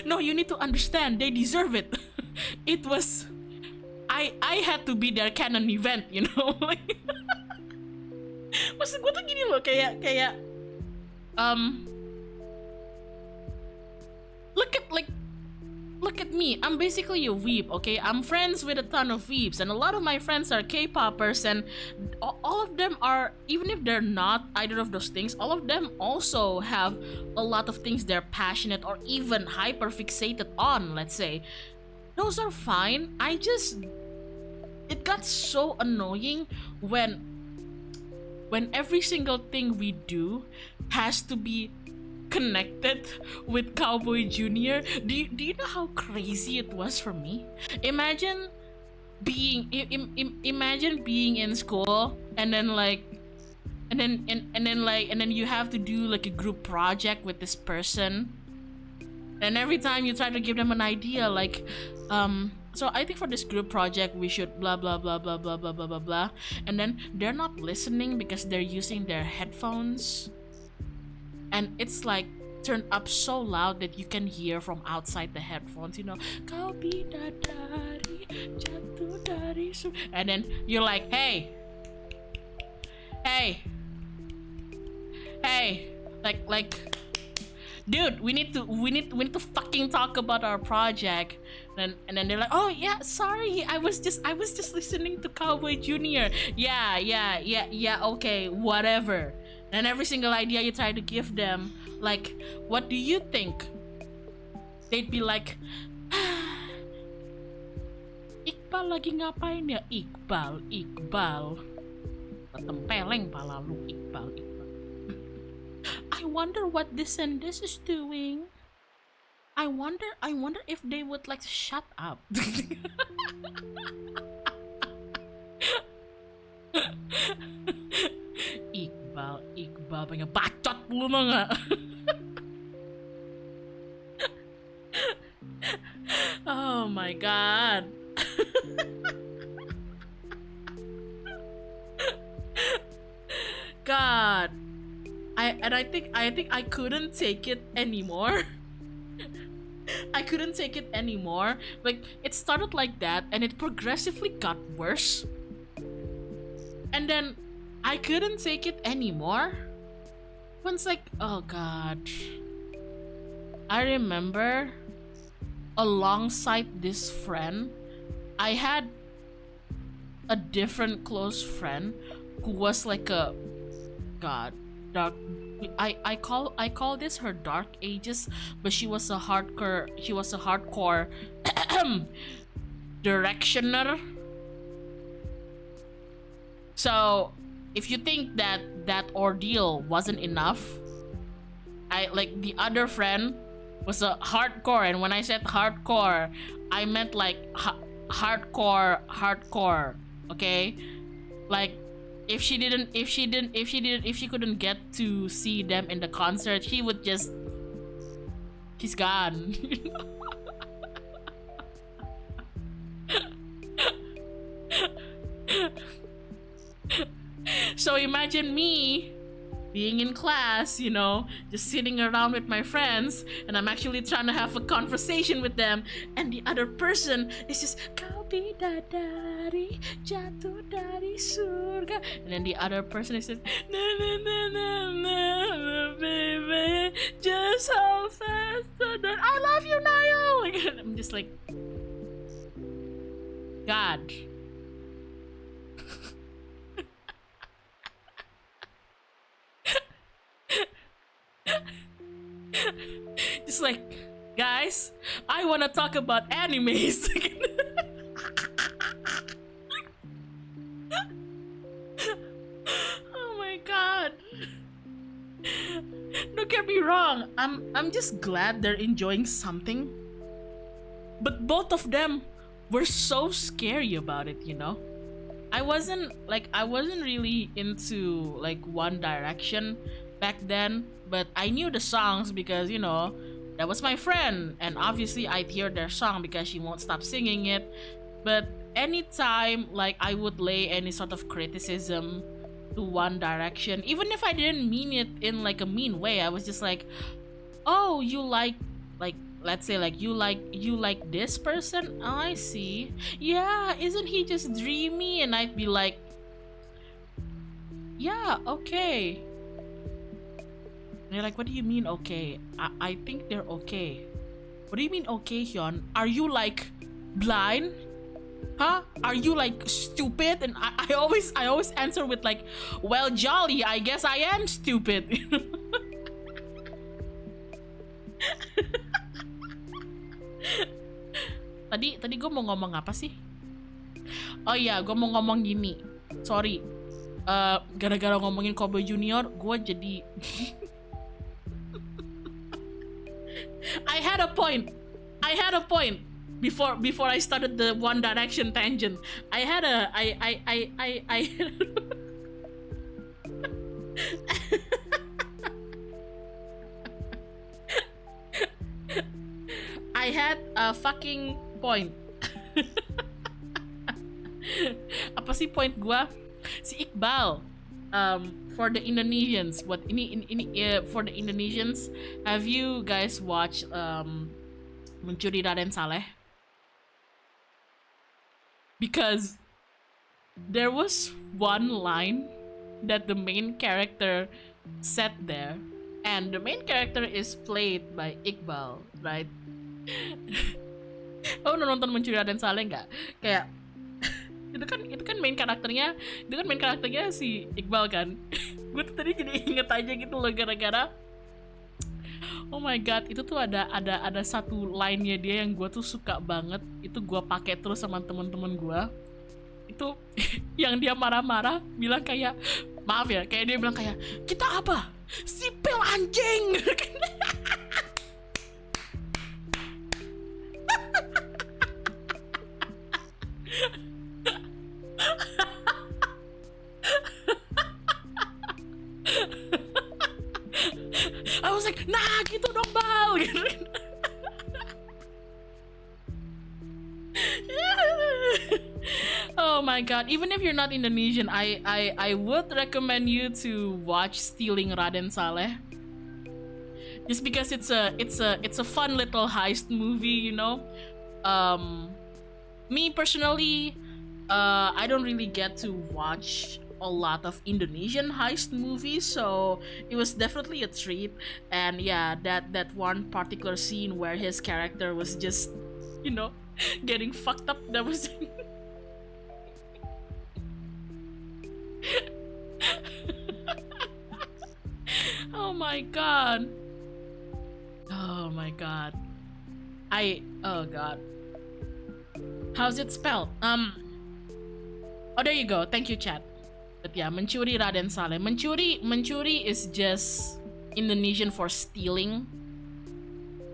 No, you need to understand, they deserve it. It was, I had to be their canon event, you know. Like, maksud gue tuh gini loh, kayak look at me, I'm basically a weeb, okay? I'm friends with a ton of weebs, and a lot of my friends are K-poppers, and all of them are, even if they're not either of those things, all of them also have a lot of things they're passionate or even hyper fixated on, let's say. Those are fine. It got so annoying when every single thing we do has to be connected with Cowboy Jr. Do you know how crazy it was for me? Imagine being in school, and then you have to do like a group project with this person, and every time you try to give them an idea, like so I think for this group project we should blah blah blah blah blah blah blah blah blah, and then they're not listening because they're using their headphones, and it's like turned up so loud that you can hear from outside the headphones, you know, kau bidadari jatuh dari sur, and then you're like, hey, like dude, we need to fucking talk about our project. And then they're like, oh yeah, sorry, I was just listening to Cowboy Jr. Yeah, okay, whatever. And every single idea you try to give them, like, what do you think? They'd be like, Iqbal lagi ngapain ya? Iqbal tempeleng pala lu, Iqbal. I wonder what this and this is doing. I wonder if they would like shut up. Iqbal pengen bacot lu mah nggak? Oh my god. God. I think I couldn't take it anymore. I couldn't take it anymore. Like, it started like that and it progressively got worse. And then I couldn't take it anymore. Once, like, oh god. I remember alongside this friend, I had a different close friend who was like a god dark. I call this her dark ages, but she was a hardcore directioner. So if you think that ordeal wasn't enough, the other friend was a hardcore, and when I said hardcore, I meant like hardcore, okay? Like, if she couldn't get to see them in the concert, she's gone. So imagine me being in class, you know, just sitting around with my friends, and I'm actually trying to have a conversation with them, and the other person is just kau bidadari jatuh dari surga, and then the other person is just na, baby, just hold fast, I love you, Niall. Like, I'm just like, God. Just like, guys, I want to talk about animes. Oh my god. Don't get me wrong, I'm just glad they're enjoying something, but both of them were so scary about it, you know. I wasn't really into like One Direction back then, but I knew the songs because, you know, that was my friend, and obviously I'd hear their song because she won't stop singing it. But anytime like I would lay any sort of criticism to One Direction, even if I didn't mean it in like a mean way, I was just like, oh, you like let's say like you like this person. Oh, I see. Yeah, isn't he just dreamy? And I'd be like, yeah, okay. And they're like, what do you mean okay? I think they're okay. What do you mean okay, Hyun? Are you like blind? Huh? Are you like stupid? And I always answer with like, well, jolly, I guess I am stupid. Tadi gue mau ngomong apa sih? Oh iya, gue mau ngomong gini. Sorry. Gara-gara ngomongin Kobe Junior, gue jadi I had a point before I started the One Direction tangent. I had a fucking point. Apa sih point gua? Si Iqbal. For the Indonesians, for the Indonesians, have you guys watched Mencuri Raden Saleh? Because there was one line that the main character said there, and the main character is played by Iqbal, right? Oh, nonton Mencuri Raden Saleh nggak? Kayak itu kan main karakternya si Iqbal kan. Gue tuh tadi jadi inget aja gitu loh, gara-gara oh my god, itu tuh ada satu line-nya dia yang gue tuh suka banget. Itu gue pakai terus sama temen-temen gue. Itu yang dia marah-marah bilang kayak, maaf ya, kayak dia bilang kayak, kita apa? Sipil anjing. I was like, nah gitu dong Bal. Oh my god, even if you're not Indonesian, I would recommend you to watch Stealing Raden Saleh. Just because it's a fun little heist movie, you know. Me personally, I don't really get to watch a lot of Indonesian heist movies, so it was definitely a treat. And yeah, that one particular scene where his character was just, you know, getting fucked up, that was oh my god. Oh my god. Oh god. How's it spelled? Oh, there you go. Thank you, chat. But yeah, Mencuri Raden Saleh. Mencuri is just Indonesian for stealing.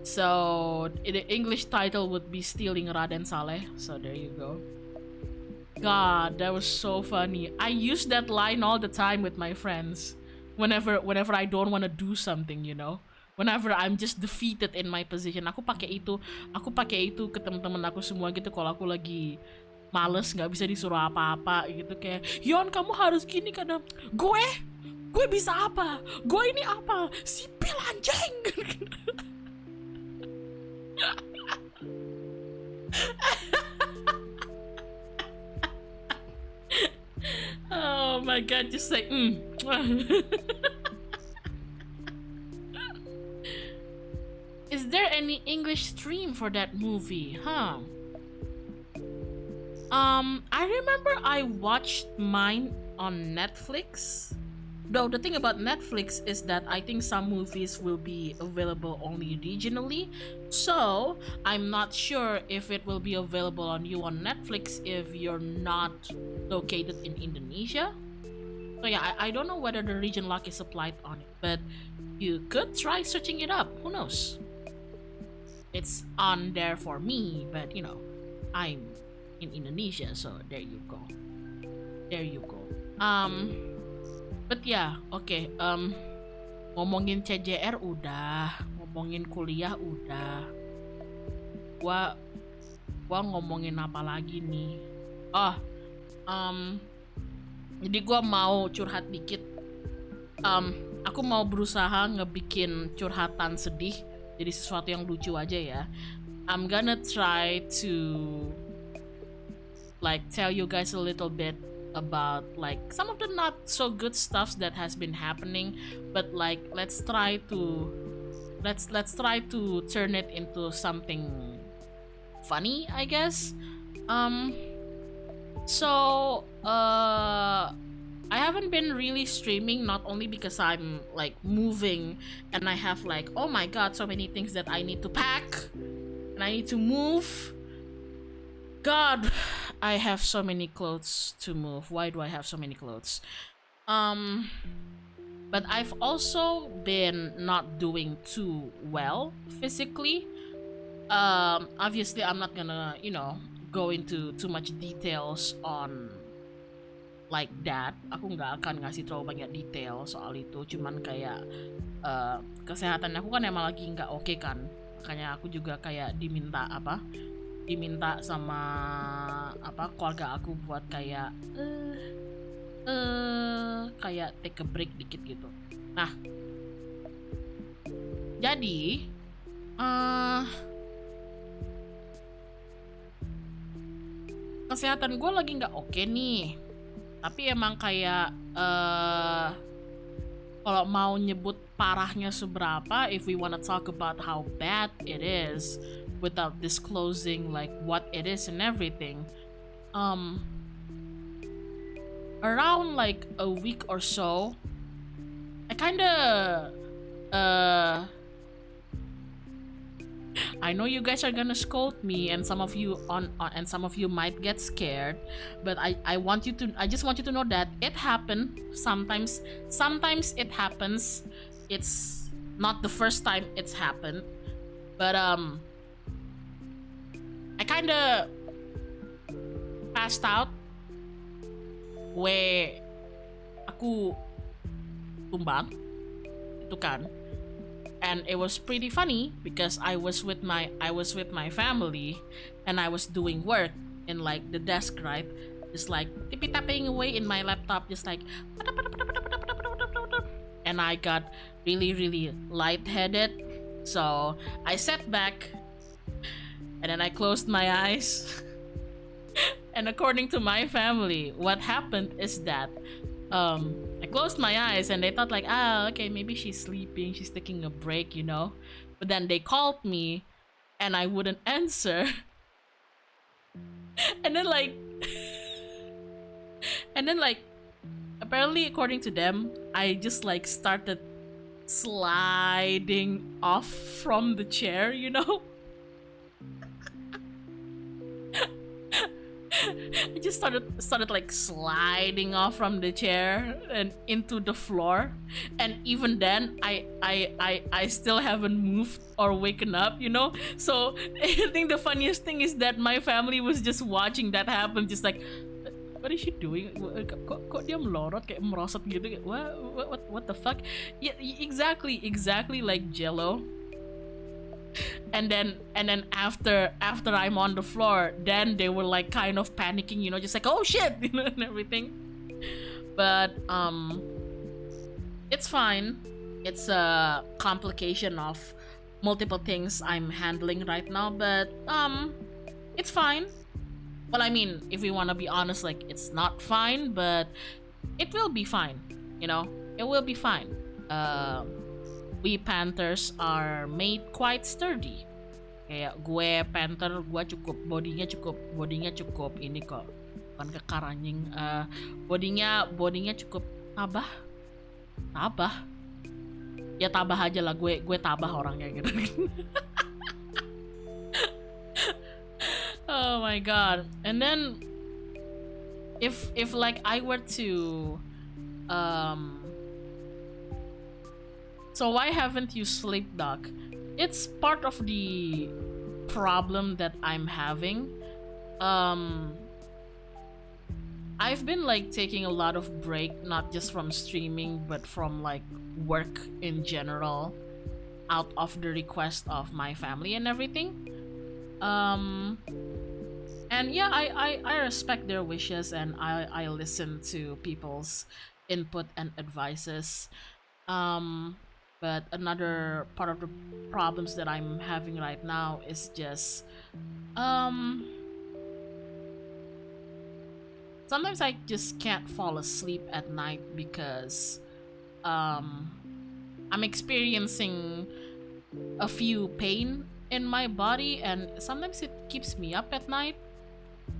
So the English title would be Stealing Raden Saleh. So there you go. God, that was so funny. I use that line all the time with my friends. Whenever I don't want to do something, you know. Whenever I'm just defeated in my position, aku pakai itu ke teman-teman aku semua gitu. Kalau aku lagi males, nggak bisa disuruh apa-apa gitu, kayak, Yon kamu harus gini, karena gue bisa apa? Gue ini apa? Sipil anjing. Oh my god, just like Is there any English stream for that movie? Huh? I remember I watched mine on Netflix. Though the thing about Netflix is that I think some movies will be available only regionally. So I'm not sure if it will be available on you on Netflix if you're not located in Indonesia. So yeah, I don't know whether the region lock is applied on it, but you could try searching it up. Who knows? It's on there for me, but you know, I'm in Indonesia, so there you go. But yeah, okay. Ngomongin CJR udah, ngomongin kuliah udah. Gua ngomongin apa lagi nih? Oh, um, jadi gue mau curhat dikit. Aku mau berusaha ngebikin curhatan sedih jadi sesuatu yang lucu aja ya. I'm gonna try to like tell you guys a little bit about like some of the not so good stuffs that has been happening, but like let's try to turn it into something funny, I guess. I haven't been really streaming, not only because I'm like moving and I have like, oh my god, so many things that I need to pack and I need to move. God, I have so many clothes to move. Why do I have so many clothes? But I've also been not doing too well physically. Obviously I'm not gonna, go into too much details on like that. Aku nggak akan ngasih terlalu banyak detail soal itu, cuman kayak kesehatan aku kan emang lagi nggak oke kan, makanya aku juga kayak diminta sama keluarga aku buat kayak kayak take a break dikit gitu. Nah, jadi kesehatan gue lagi nggak oke nih. Tapi emang kayak kalau mau nyebut parahnya seberapa, if we wanna talk about how bad it is without disclosing like what it is and everything, around like a week or so, I kinda I know you guys are gonna scold me, and some of you and some of you might get scared, but I just want you to know that it happened. Sometimes it happens. It's not the first time it's happened, but I kinda passed out where aku tumbang itu kan. And it was pretty funny because I was with my family and I was doing work in like the desk, right? Just like tippy-tapping away in my laptop, just like, and I got really lightheaded. So I sat back and then I closed my eyes. And according to my family, what happened is that I closed my eyes and they thought like, okay, maybe she's sleeping, she's taking a break, But then they called me and I wouldn't answer. And then like apparently according to them, I just like started sliding off from the chair, I just started like sliding off from the chair and into the floor, and even then I still haven't moved or waken up, So I think the funniest thing is that my family was just watching that happen, just like, what is she doing? Kok dia melorot kayak merosot gitu? What the fuck? Yeah, exactly like Jello. And then after I'm on the floor, then they were like kind of panicking, just like, oh shit, and everything. But it's fine. It's a complication of multiple things I'm handling right now, but it's fine. Well, I mean, if we want to be honest, like, it's not fine, but it will be fine, it will be fine. We panthers are made quite sturdy. Kayak gue panther, gue bodinya cukup ini kok, bukan kekar anjing. Bodinya cukup tabah. Ya tabah aja lah, gue tabah orangnya gitu. Oh my god. And then if like I were to so why haven't you sleep, doc? It's part of the problem that I'm having. I've been like taking a lot of break, not just from streaming, but from like work in general, out of the request of my family and everything. And And yeah, I respect their wishes, and I listen to people's input and advices. um but another part of the problems that I'm having right now is just um sometimes I just can't fall asleep at night because um I'm experiencing a few pain in my body, and sometimes it keeps me up at night.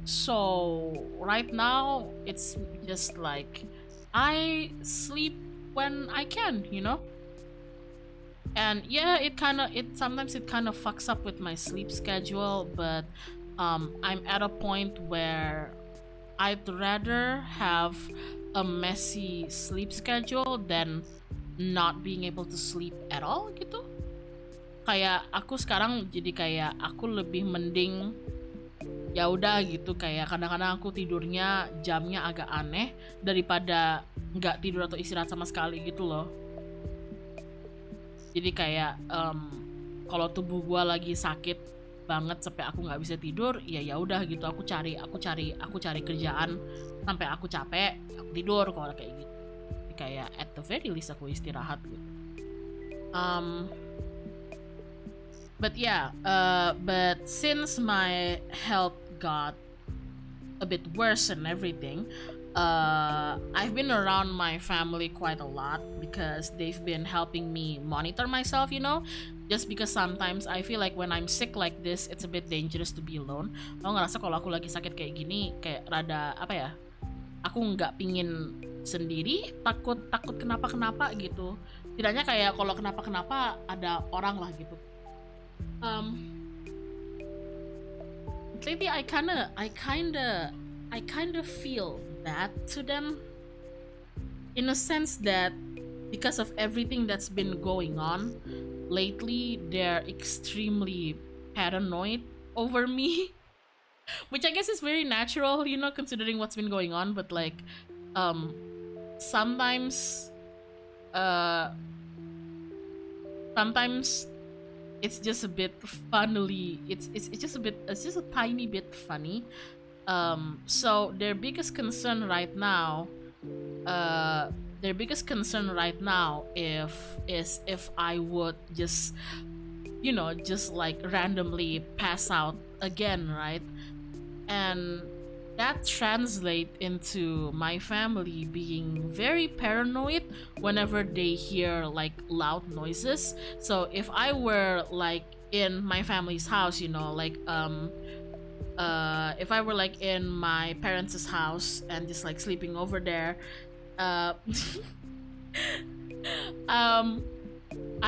So right now it's just like I sleep when I can, you know? And yeah, it kind of fucks up with my sleep schedule, but I'm at a point where I'd rather have a messy sleep schedule than not being able to sleep at all gitu. Kayak aku sekarang jadi kayak aku lebih mending ya udah gitu, kayak kadang-kadang aku tidurnya jamnya agak aneh daripada nggak tidur atau istirahat sama sekali gitu loh. Jadi kayak kalau tubuh gua lagi sakit banget sampai aku nggak bisa tidur, ya ya udah gitu, aku cari kerjaan sampai aku capek, aku tidur kalau kayak gitu. Jadi kayak at the very least aku istirahat gitu. But yeah, but since my health got a bit worse and everything, I've been around my family quite a lot because they've been helping me monitor myself, you know. Just because sometimes I feel like when I'm sick like this, it's a bit dangerous to be alone. Aku ngerasa kalau aku lagi sakit kayak gini, kayak rada apa ya? Aku nggak pingin sendiri, takut kenapa gitu. Tidaknya kayak kalau kenapa ada orang lah gitu. Lately I kinda feel bad to them, in a sense that because of everything that's been going on lately, they're extremely paranoid over me. Which I guess is very natural, you know, considering what's been going on, but like sometimes sometimes it's just a bit funnily, it's just a tiny bit funny. So their biggest concern right now is if I would just, you know, just like randomly pass out again, right? And that translates into my family being very paranoid whenever they hear like loud noises. So if I were like in my family's house, you know, like if I were like in my parents' house and just like sleeping over there, I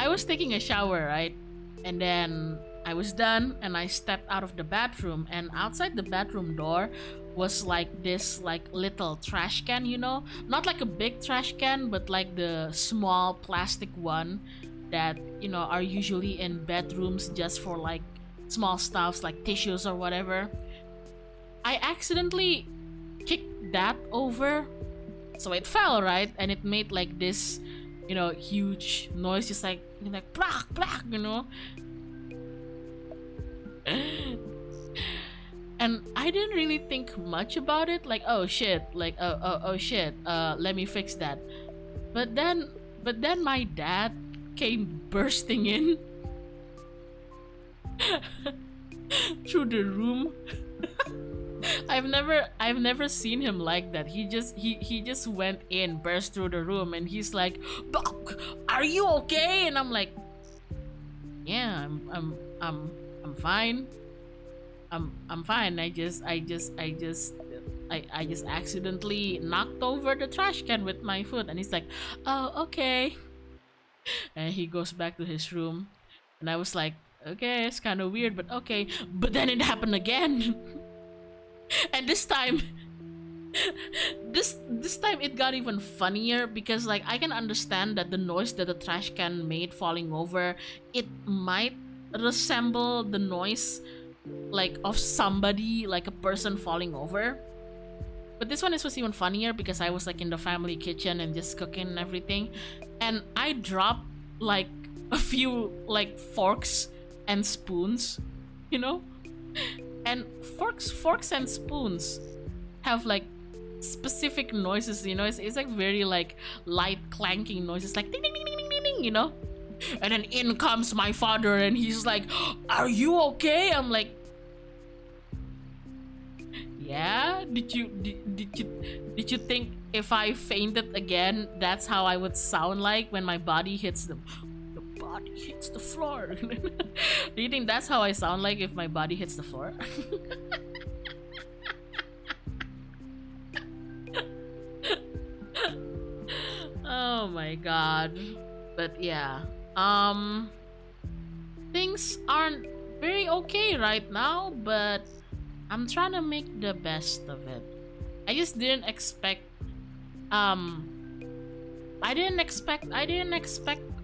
was taking a shower, right? And then I was done and I stepped out of the bathroom, and outside the bathroom door was like this like little trash can, you know, not like a big trash can, but like the small plastic one that, you know, are usually in bedrooms just for like small stuffs like tissues or whatever. I accidentally kicked that over, so it fell, right? And it made like this, you know, huge noise, just like plack plack, you know. And I didn't really think much about it, like oh shit, like oh shit, let me fix that. But then my dad came bursting in through the room. I've never seen him like that. He just went in, burst through the room, and he's like, "Doc, are you okay?" And I'm like, "Yeah, I'm fine. I'm fine. I just accidentally knocked over the trash can with my foot." And he's like, "Oh, okay." And he goes back to his room, and I was like, "Okay, it's kind of weird, but okay." But then it happened again. And this time it got even funnier, because like I can understand that the noise that the trash can made falling over, it might resemble the noise like of somebody, like a person falling over. But this one was even funnier because I was like in the family kitchen and just cooking and everything, and I dropped like a few like forks and spoons, you know. And forks and spoons have like specific noises, you know. It's like very like light clanking noises, like ding ding ding ding ding ding, ding, you know. And then in comes my father, and he's like, "Are you okay?" I'm like, "Yeah. Did you think if I fainted again, that's how I would sound like when my body hits the body hits the floor?" Do you think that's how I sound like if my body hits the floor? Oh my god. But yeah, things aren't very okay right now, but I'm trying to make the best of it. I just didn't expect I didn't expect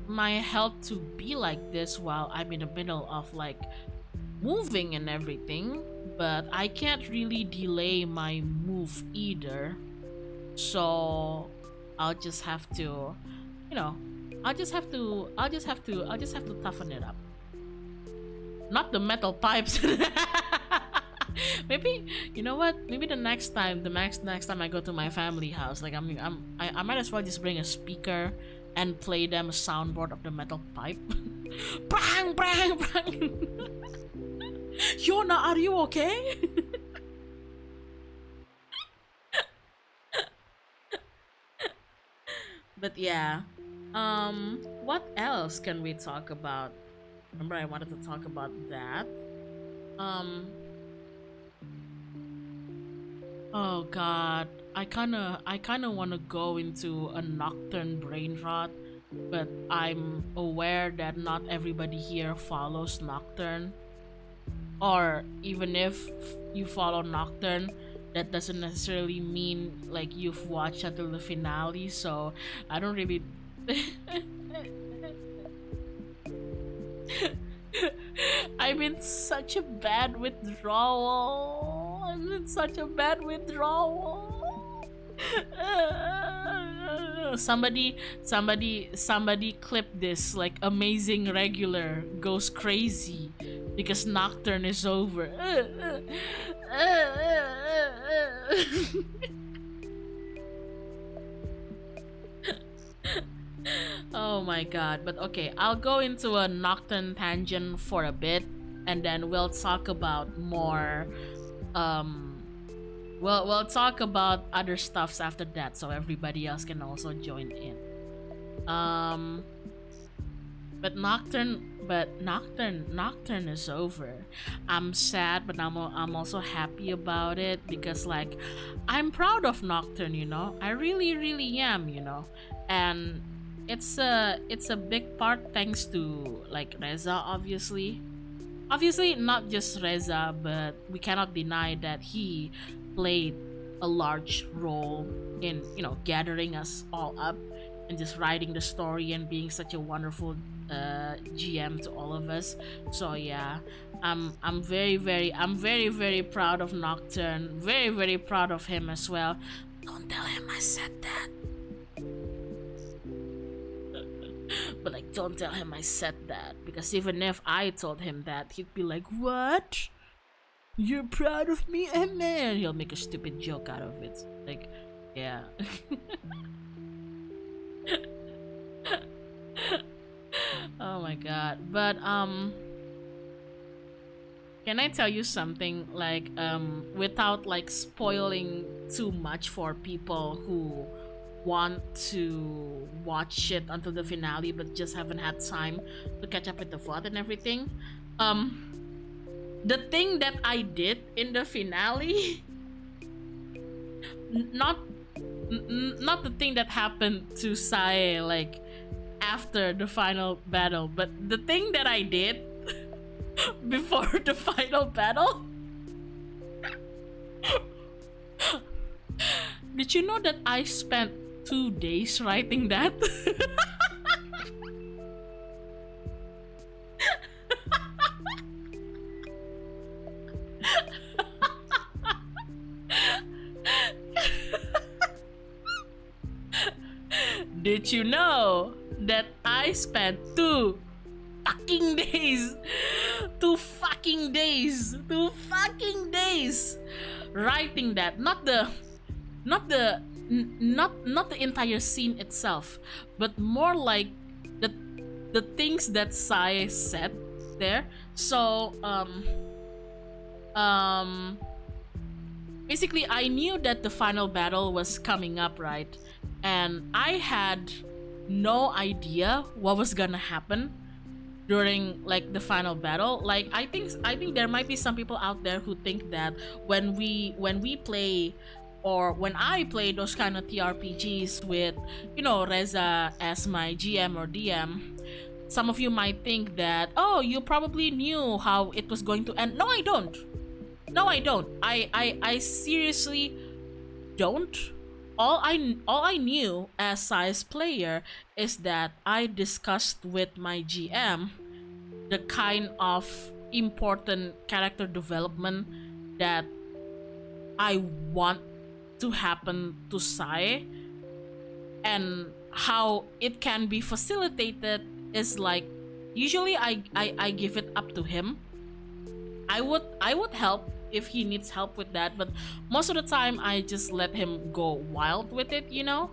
my health to be like this while I'm in the middle of like moving and everything, but I can't really delay my move either. So I'll just have to, you know, I'll just have to toughen it up. Not the metal pipes. Maybe, you know what? Maybe the next time I go to my family house, like I might as well just bring a speaker and play them a soundboard of the metal pipe. Bang, bang, bang. Hyona, are you okay? But yeah, what else can we talk about? Remember, I wanted to talk about that. Oh god, I kinda wanna go into a nocturne brain rot, but I'm aware that not everybody here follows nocturne. Or even if you follow nocturne, that doesn't necessarily mean like you've watched until the finale, so I don't really I'm in such a bad withdrawal. Somebody clip this, like amazing regular goes crazy because nocturne is over. Oh my god. But okay, I'll go into a nocturne tangent for a bit, and then we'll talk about more we'll talk about other stuffs after that, so everybody else can also join in. But nocturne is over. I'm sad, but I'm also happy about it, because like I'm proud of nocturne, you know. I really am, you know. And it's a big part thanks to like Reza, obviously not just Reza, but we cannot deny that he played a large role in, you know, gathering us all up and just writing the story and being such a wonderful GM to all of us. So yeah, I'm very proud of Nocturne, very proud of him as well. Don't tell him I said that. But like, don't tell him I said that, because even if I told him that, he'd be like, "What? You're proud of me?" And then he'll make a stupid joke out of it. Like, yeah. Oh my god. But can I tell you something, like without like spoiling too much for people who want to watch it until the finale but just haven't had time to catch up with the plot and everything? The thing that I did in the finale, not the thing that happened to Sae like after the final battle, but the thing that I did before the final battle. Did you know that I spent 2 days writing that? Did you know that I spent 2 fucking days fucking days, 2 fucking days writing that. Not the not the entire scene itself, but more like the things that Sai said there. So basically I knew that the final battle was coming up, right? And I had no idea what was gonna happen during like the final battle. Like I think there might be some people out there who think that when we play, or when I play those kind of TRPGs with, you know, Reza as my GM or DM, some of you might think that, oh, you probably knew how it was going to end. No, I don't. No, I don't. I seriously don't. All I knew as Sai's player is that I discussed with my GM the kind of important character development that I want to happen to Sai, and how it can be facilitated is like, usually I give it up to him. I would help if he needs help with that, but most of the time I just let him go wild with it, you know,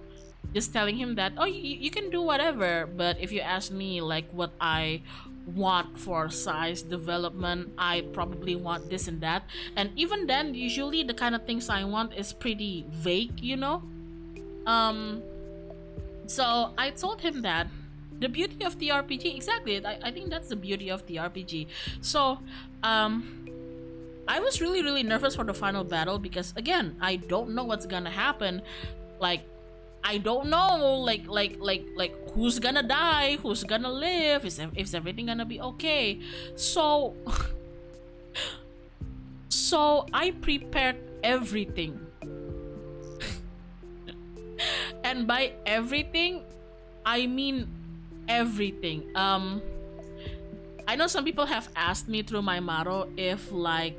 just telling him that, oh, you can do whatever. But if you ask me like what I want for Sai's development, I probably want this and that, and even then usually the kind of things I want is pretty vague, you know. So I told him that the beauty of the RPG, exactly, I think that's the beauty of the RPG. So I was really nervous for the final battle because, again, I don't know what's gonna happen. Like, I don't know, like who's gonna die, who's gonna live, is everything gonna be okay? So so I prepared everything. And by everything, I mean everything. I know some people have asked me through my motto if like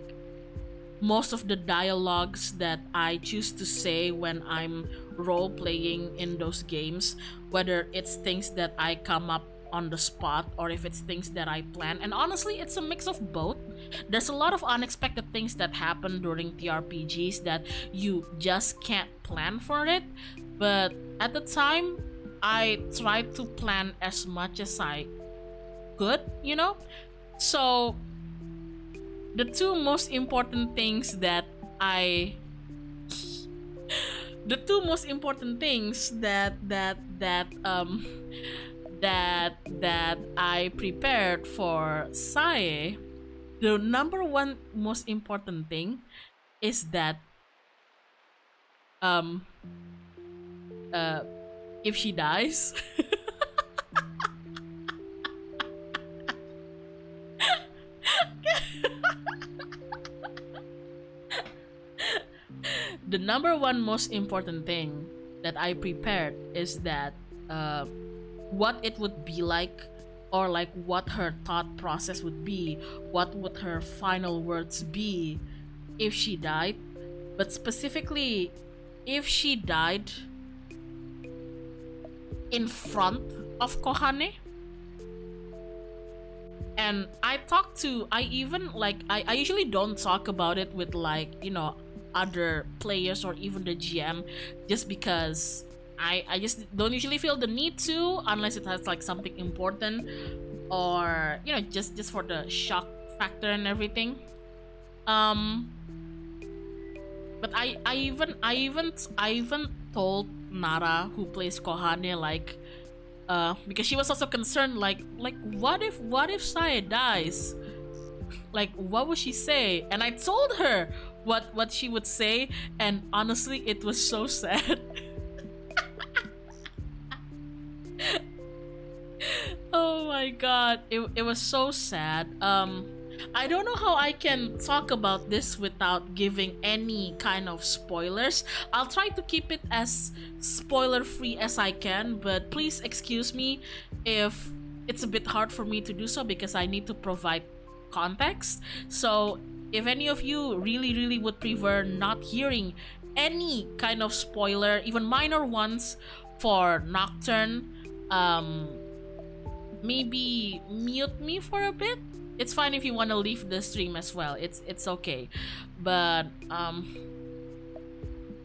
most of the dialogues that I choose to say when I'm role playing in those games, whether it's things that I come up on the spot or if it's things that I plan. And honestly, it's a mix of both. There's a lot of unexpected things that happen during TRPGs that you just can't plan for it, but at the time I tried to plan as much as I could, you know. So the two most important things that I I prepared for Sae, the number one most important thing is that if she dies the number one most important thing that I prepared is that what it would be like, or like what her thought process would be, what would her final words be if she died, but specifically if she died in front of Kohane. And I usually don't talk about it with, like, you know, other players or even the GM, just because I just don't usually feel the need to, unless it has like something important, or, you know, just for the shock factor and everything. But I even told Nara, who plays Kohane, like because she was also concerned, like what if Sae dies, like what would she say? And I told her what she would say, and honestly it was so sad. Oh my god, it was so sad. I don't know how I can talk about this without giving any kind of spoilers. I'll try to keep it as spoiler free as I can, but please excuse me if it's a bit hard for me to do so because I need to provide context. So if any of you really would prefer not hearing any kind of spoiler, even minor ones, for Nocturne, maybe mute me for a bit, it's fine if you want to leave the stream as well. It's okay, but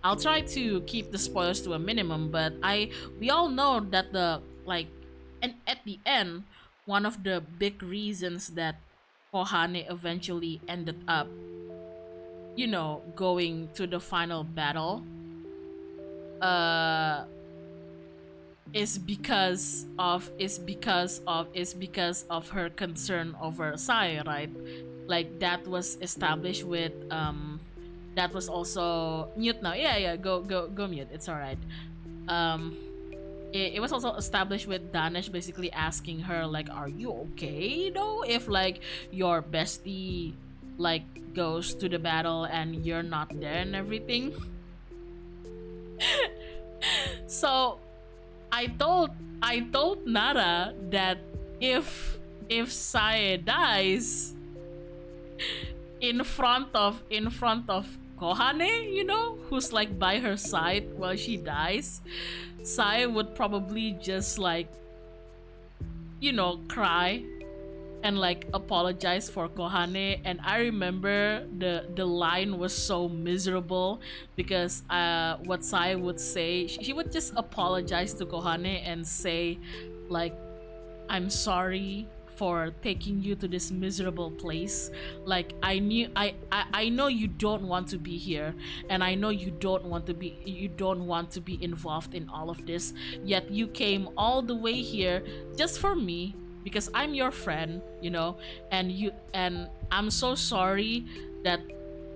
I'll try to keep the spoilers to a minimum. But we all know that the like, and at the end, one of the big reasons that Kohane eventually ended up, you know, going to the final battle, is because of her concern over Sai, right? Like that was established with that was also mute now. Yeah, go mute. It's all right. It was also established with Danish basically asking her like, are you okay though if like your bestie like goes to the battle and you're not there and everything. So I told Nara that if Sae dies in front of Kohane, you know, who's like by her side while she dies, Sae would probably just like, you know, cry and like apologize for Kohane. And I remember the line was so miserable because what Sae would say, she would just apologize to Kohane and say like, I'm sorry for taking you to this miserable place. Like I know you don't want to be here, and I know you don't want to be involved in all of this, yet you came all the way here just for me because I'm your friend, you know, and I'm so sorry that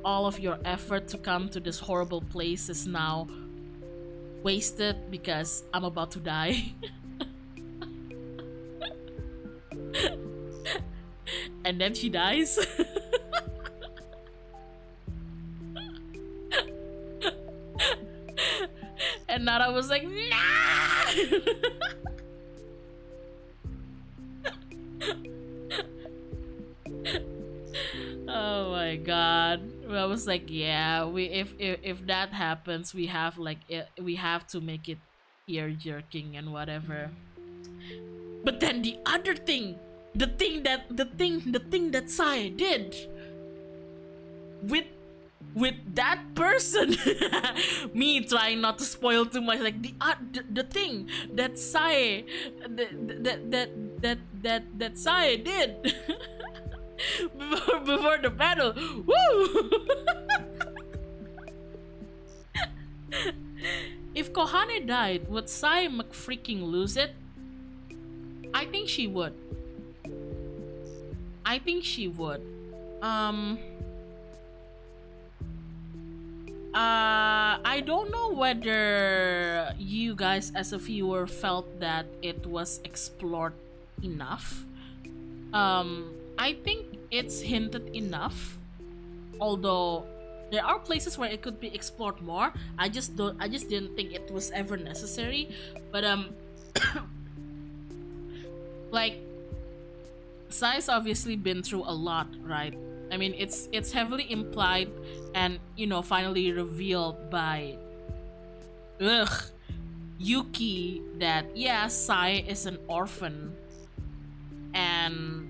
all of your effort to come to this horrible place is now wasted because I'm about to die. And then she dies. And Nara was like, nah. Oh my god. I was like, yeah, if that happens, we have like we have to make it ear jerking and whatever. But then the other thing, the thing that Sai did with that person, me trying not to spoil too much, like the thing that Sai that Sai did before the battle. Woo! If Kohane died, would Sai McFreaking lose it? I think she would. I don't know whether you guys as a viewer felt that it was explored enough. I think it's hinted enough, although there are places where it could be explored more. I just didn't think it was ever necessary. But like, Sai's obviously been through a lot, right? I mean, it's heavily implied and, you know, finally revealed by Yuki that yeah, Sai is an orphan, and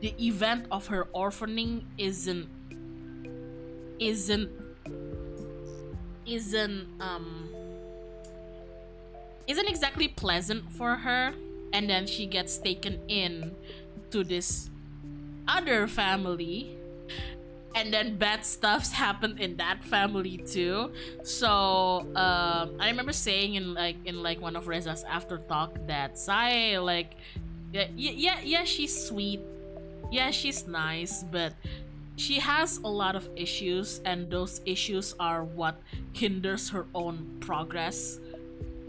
the event of her orphaning isn't exactly pleasant for her. And then she gets taken in to this other family, and then bad stuff's happened in that family too. So I remember saying in one of Reza's after talk that Sai, like, yeah, she's sweet, yeah, she's nice, but she has a lot of issues, and those issues are what hinders her own progress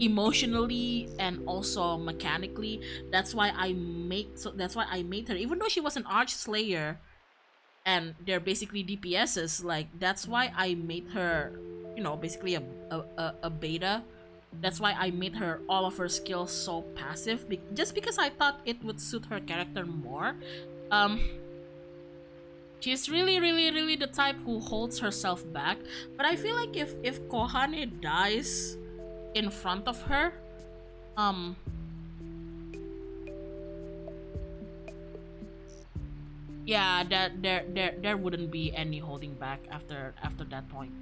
emotionally and also mechanically. That's why I made her, even though she was an arch slayer and they're basically DPSs, like that's why I made her, you know, basically a beta. That's why I made her all of her skills so passive, just because I thought it would suit her character more. She's really the type who holds herself back, but I feel like if Kohane dies in front of her, yeah, that there wouldn't be any holding back after that point.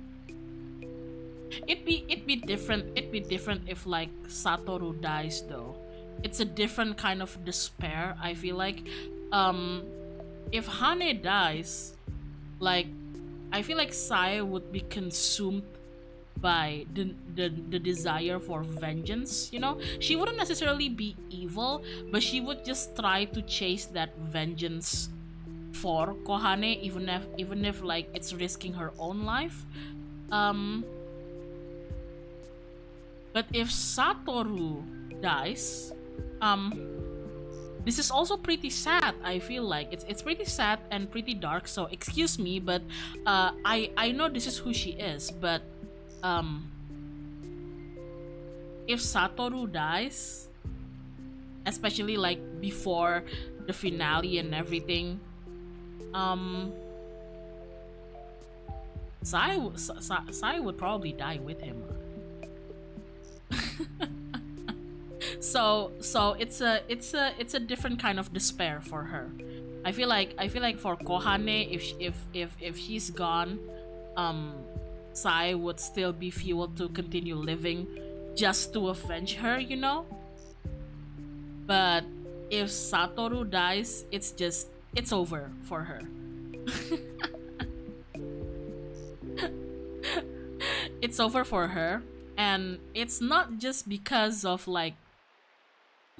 It'd be different. It'd be different if like Satoru dies though. It's a different kind of despair. I feel like, um, if Hane dies, like I feel like Sai would be consumed by the desire for vengeance. You know, she wouldn't necessarily be evil, but she would just try to chase that vengeance for Kohane, even if like it's risking her own life. Um, but if Satoru dies, um, this is also pretty sad. I feel like it's pretty sad and pretty dark. So excuse me, but I know this is who she is, but um, if Satoru dies, especially like before the finale and everything, um, Sai would probably die with him. So it's a different kind of despair for her. I feel like for Kohane, if she's gone, um, Sai would still be fuel to continue living, just to avenge her, you know. But if Satoru dies, it's over for her. It's over for her, and it's not just because of like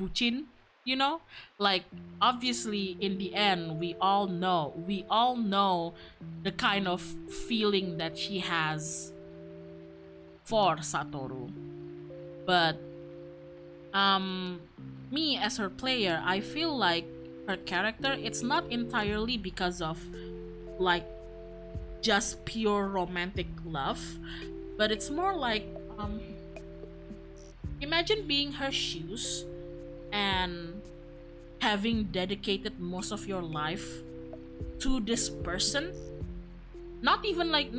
bucin, you know. Like obviously in the end we all know the kind of feeling that she has for Satoru. But me as her player, I feel like her character, it's not entirely because of like just pure romantic love, but it's more like, imagine being her shoes and having dedicated most of your life to this person, not even like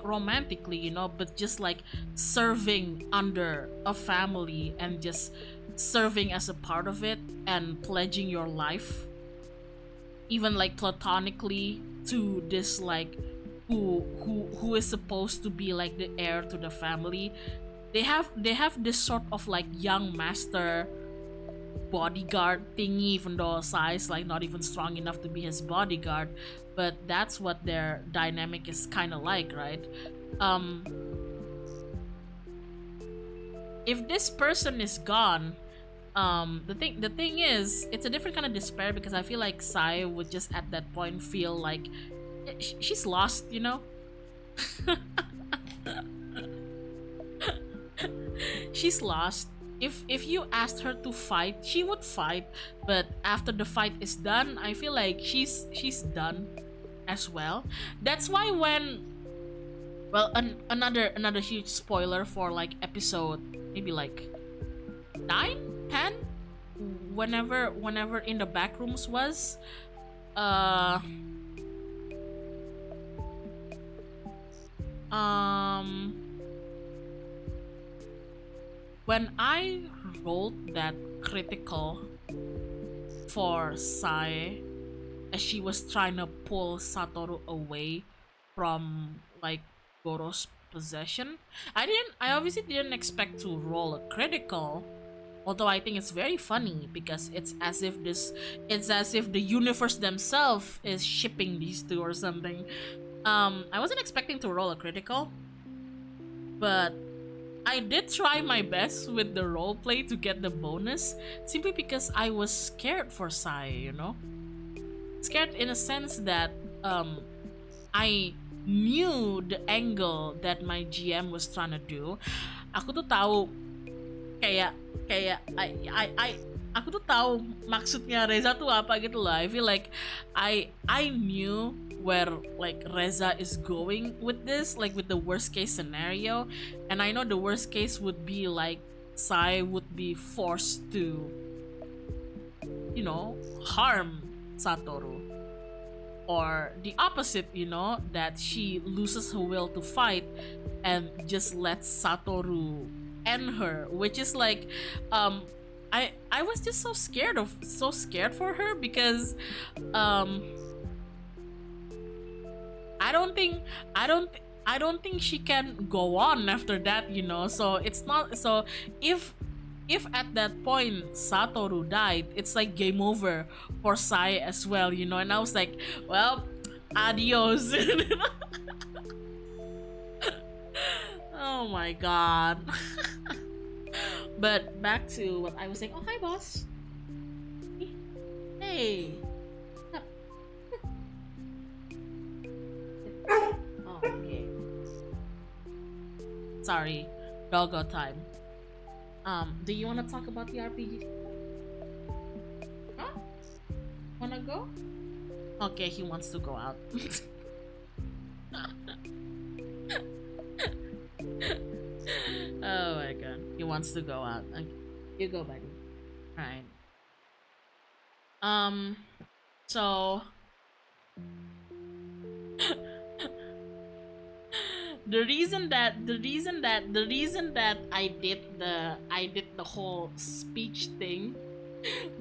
romantically, you know, but just like serving under a family and just serving as a part of it and pledging your life, even like platonically, to this like who is supposed to be like the heir to the family. They have this sort of like young master bodyguard thingy, even though Sai's like not even strong enough to be his bodyguard, but that's what their dynamic is kind of like, right? um if this person is gone, the thing is, it's a different kind of despair, because I feel like Sai would just at that point feel like she's lost, you know. She's lost. If you asked her to fight, she would fight, but after the fight is done, I feel like she's done as well. That's why when, well, another huge spoiler for like episode maybe like 9, 10, whenever in the back rooms was, um when I rolled that critical for Sai as she was trying to pull Satoru away from like Goro's possession, I obviously didn't expect to roll a critical. Although I think it's very funny because it's as if the universe themselves is shipping these two or something. I wasn't expecting to roll a critical, but I did try my best with the roleplay to get the bonus, simply because I was scared for Sai, you know? Scared in a sense that I knew the angle that my GM was trying to do. Aku tuh tahu kayak aku tuh tahu maksudnya Reza tuh apa gitu lah. I feel like I knew where like Reza is going with this, like with the worst case scenario, and I know the worst case would be like Sai would be forced to, you know, harm Satoru, or the opposite, you know, that she loses her will to fight and just lets Satoru end her, which is like, I was just so scared for her because I don't think I don't I don't think she can go on after that, you know. So it's not so if at that point Satoru died, it's like game over for Sai as well, you know. And I was like, well, adios. Oh my god. But back to what I was saying. Oh, hi, boss. Hey. Oh, okay. Sorry, doggo time. Do you want to talk about the RPG? Huh? Wanna go? Okay, he wants to go out. Oh my god, he wants to go out. Okay. You go, buddy. Alright. So the reason that I did the whole speech thing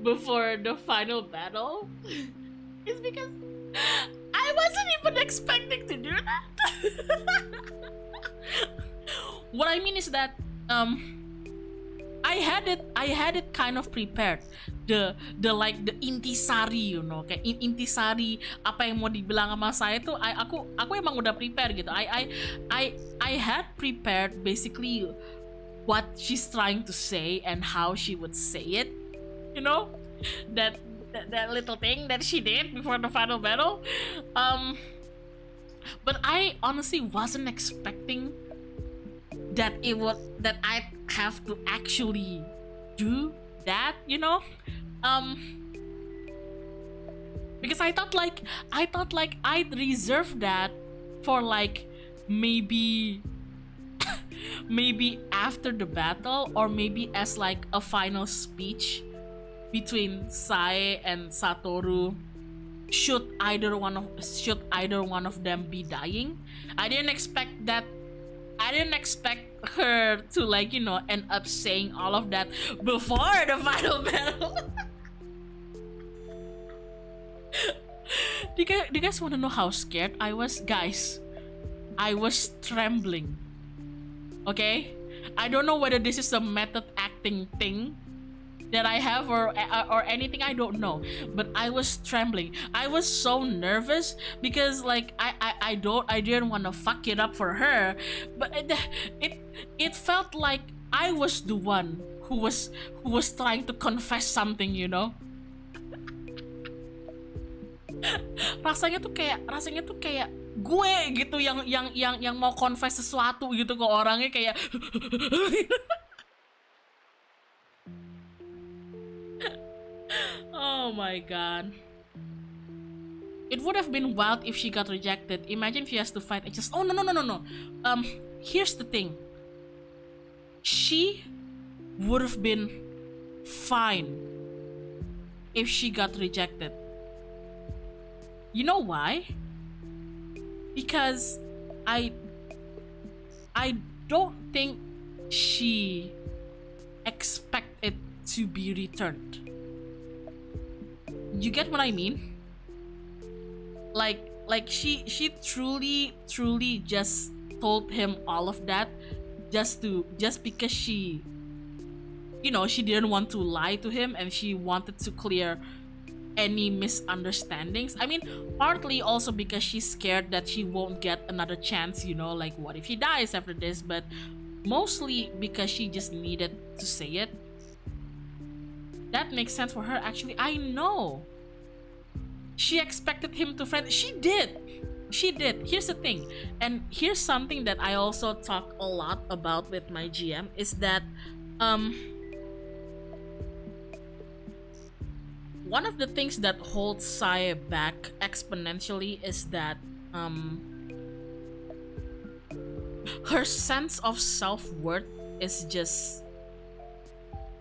before the final battle is because I wasn't even expecting to do that. What I mean is that I had it kind of prepared, the like the intisari, you know, kayak intisari apa yang mau dibilang sama saya tuh aku emang udah prepare gitu. I had prepared basically what she's trying to say and how she would say it, you know, that little thing that she did before the final battle. But I honestly wasn't expecting that I'd have to actually do that, you know. Because I thought like I'd reserve that for like maybe after the battle, or maybe as like a final speech between Sae and Satoru, should either one of them be dying. I didn't expect her to, like, you know, end up saying all of that before the final battle. Do you guys want to know how scared I was? Guys, I was trembling. Okay? I don't know whether this is a method acting thing that I have or anything, I don't know, but I was trembling. I was so nervous because like I didn't want to fuck it up for her, but it felt like I was the one who was trying to confess something, you know. rasanya tuh kayak gue gitu yang mau confess sesuatu gitu ke orangnya kayak oh my god. It would have been wild if she got rejected. Imagine if she has to fight. Oh no. Here's the thing. She would have been fine if she got rejected. You know why? Because I don't think she expected to be returned. You get what I mean? Like she truly just told him all of that just because she, you know, she didn't want to lie to him and she wanted to clear any misunderstandings. I mean, partly also because she's scared that she won't get another chance, you know, like what if he dies after this, but mostly because she just needed to say it. That makes sense for her, actually. I know. She expected him to friend. She did. Here's the thing. And here's something that I also talk a lot about with my GM is that one of the things that holds Sae back exponentially is that her sense of self-worth is just,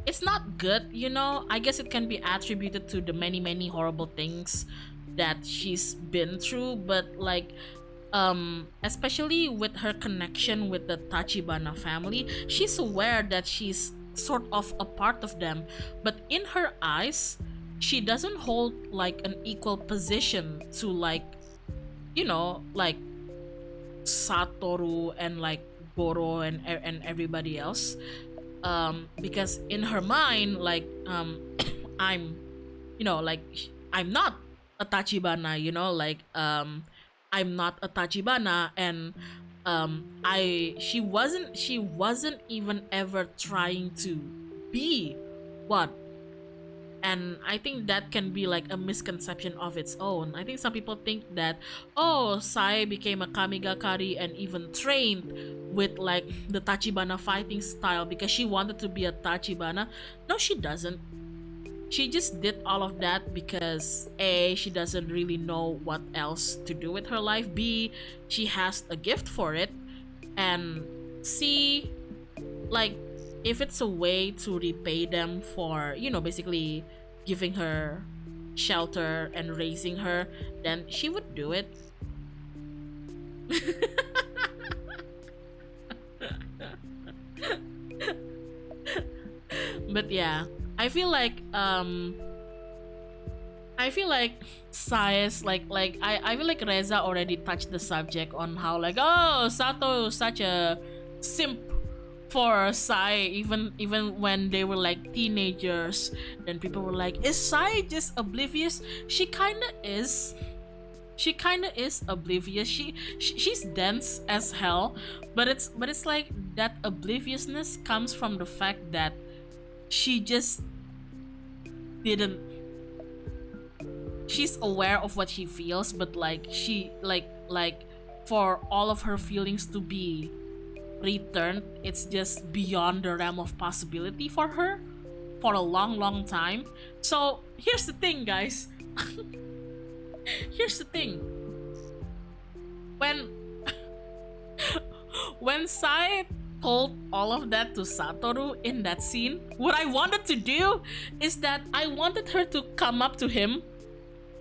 it's not good, you know. I guess it can be attributed to the many horrible things that she's been through, but like especially with her connection with the Tachibana family, she's aware that she's sort of a part of them, but in her eyes she doesn't hold like an equal position to, like, you know, like Satoru and like Goro and everybody else, because in her mind, like, I'm, like, I'm not a Tachibana, like, I'm not a Tachibana, and she wasn't even ever trying to be one. And I think that can be like a misconception of its own. I think some people think that, oh, Sai became a Kamigakari and even trained with like the Tachibana fighting style because she wanted to be a Tachibana. No, she doesn't. She just did all of that because A, she doesn't really know what else to do with her life. B, she has a gift for it. And C, like, if it's a way to repay them for, basically giving her shelter and raising her, then she would do it. But yeah, I feel like Sai's I feel like Reza already touched the subject on how like, oh, Sato is such a simp for Sai, even when they were like teenagers. Then people were like, is Sai just oblivious? She kinda is. She kinda is oblivious. She's dense as hell, but it's like that obliviousness comes from the fact that she just didn't. She's aware of what she feels, but like she like for all of her feelings to be returned, it's just beyond the realm of possibility for her for a long time. So here's the thing, guys. Here's the thing. When Sai told all of that to Satoru in that scene, what I wanted to do is that I wanted her to come up to him,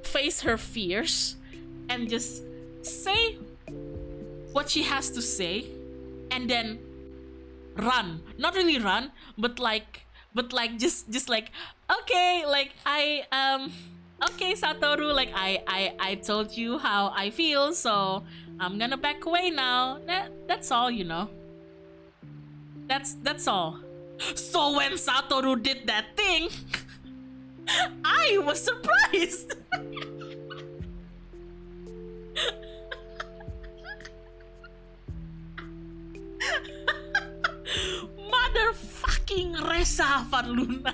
face her fears, and just say what she has to say, and then run. Not really run, but like just like, okay, like okay, Satoru, like I told you how I feel, so I'm gonna back away now. That's all, That's all. So when Satoru did that thing, I was surprised. Motherfucking Reza Van Luna.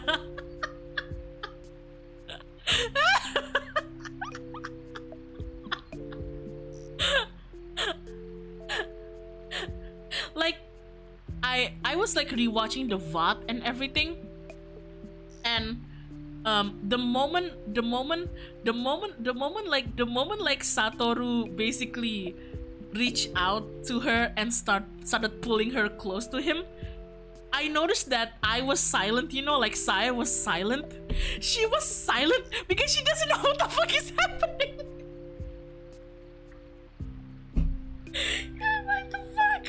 Like, I was like rewatching the VOD and everything, and the moment like Satoru basically reached out to her and started pulling her close to him, I noticed that I was silent, like Sai was silent. She was silent because she doesn't know what the fuck is happening. What the fuck?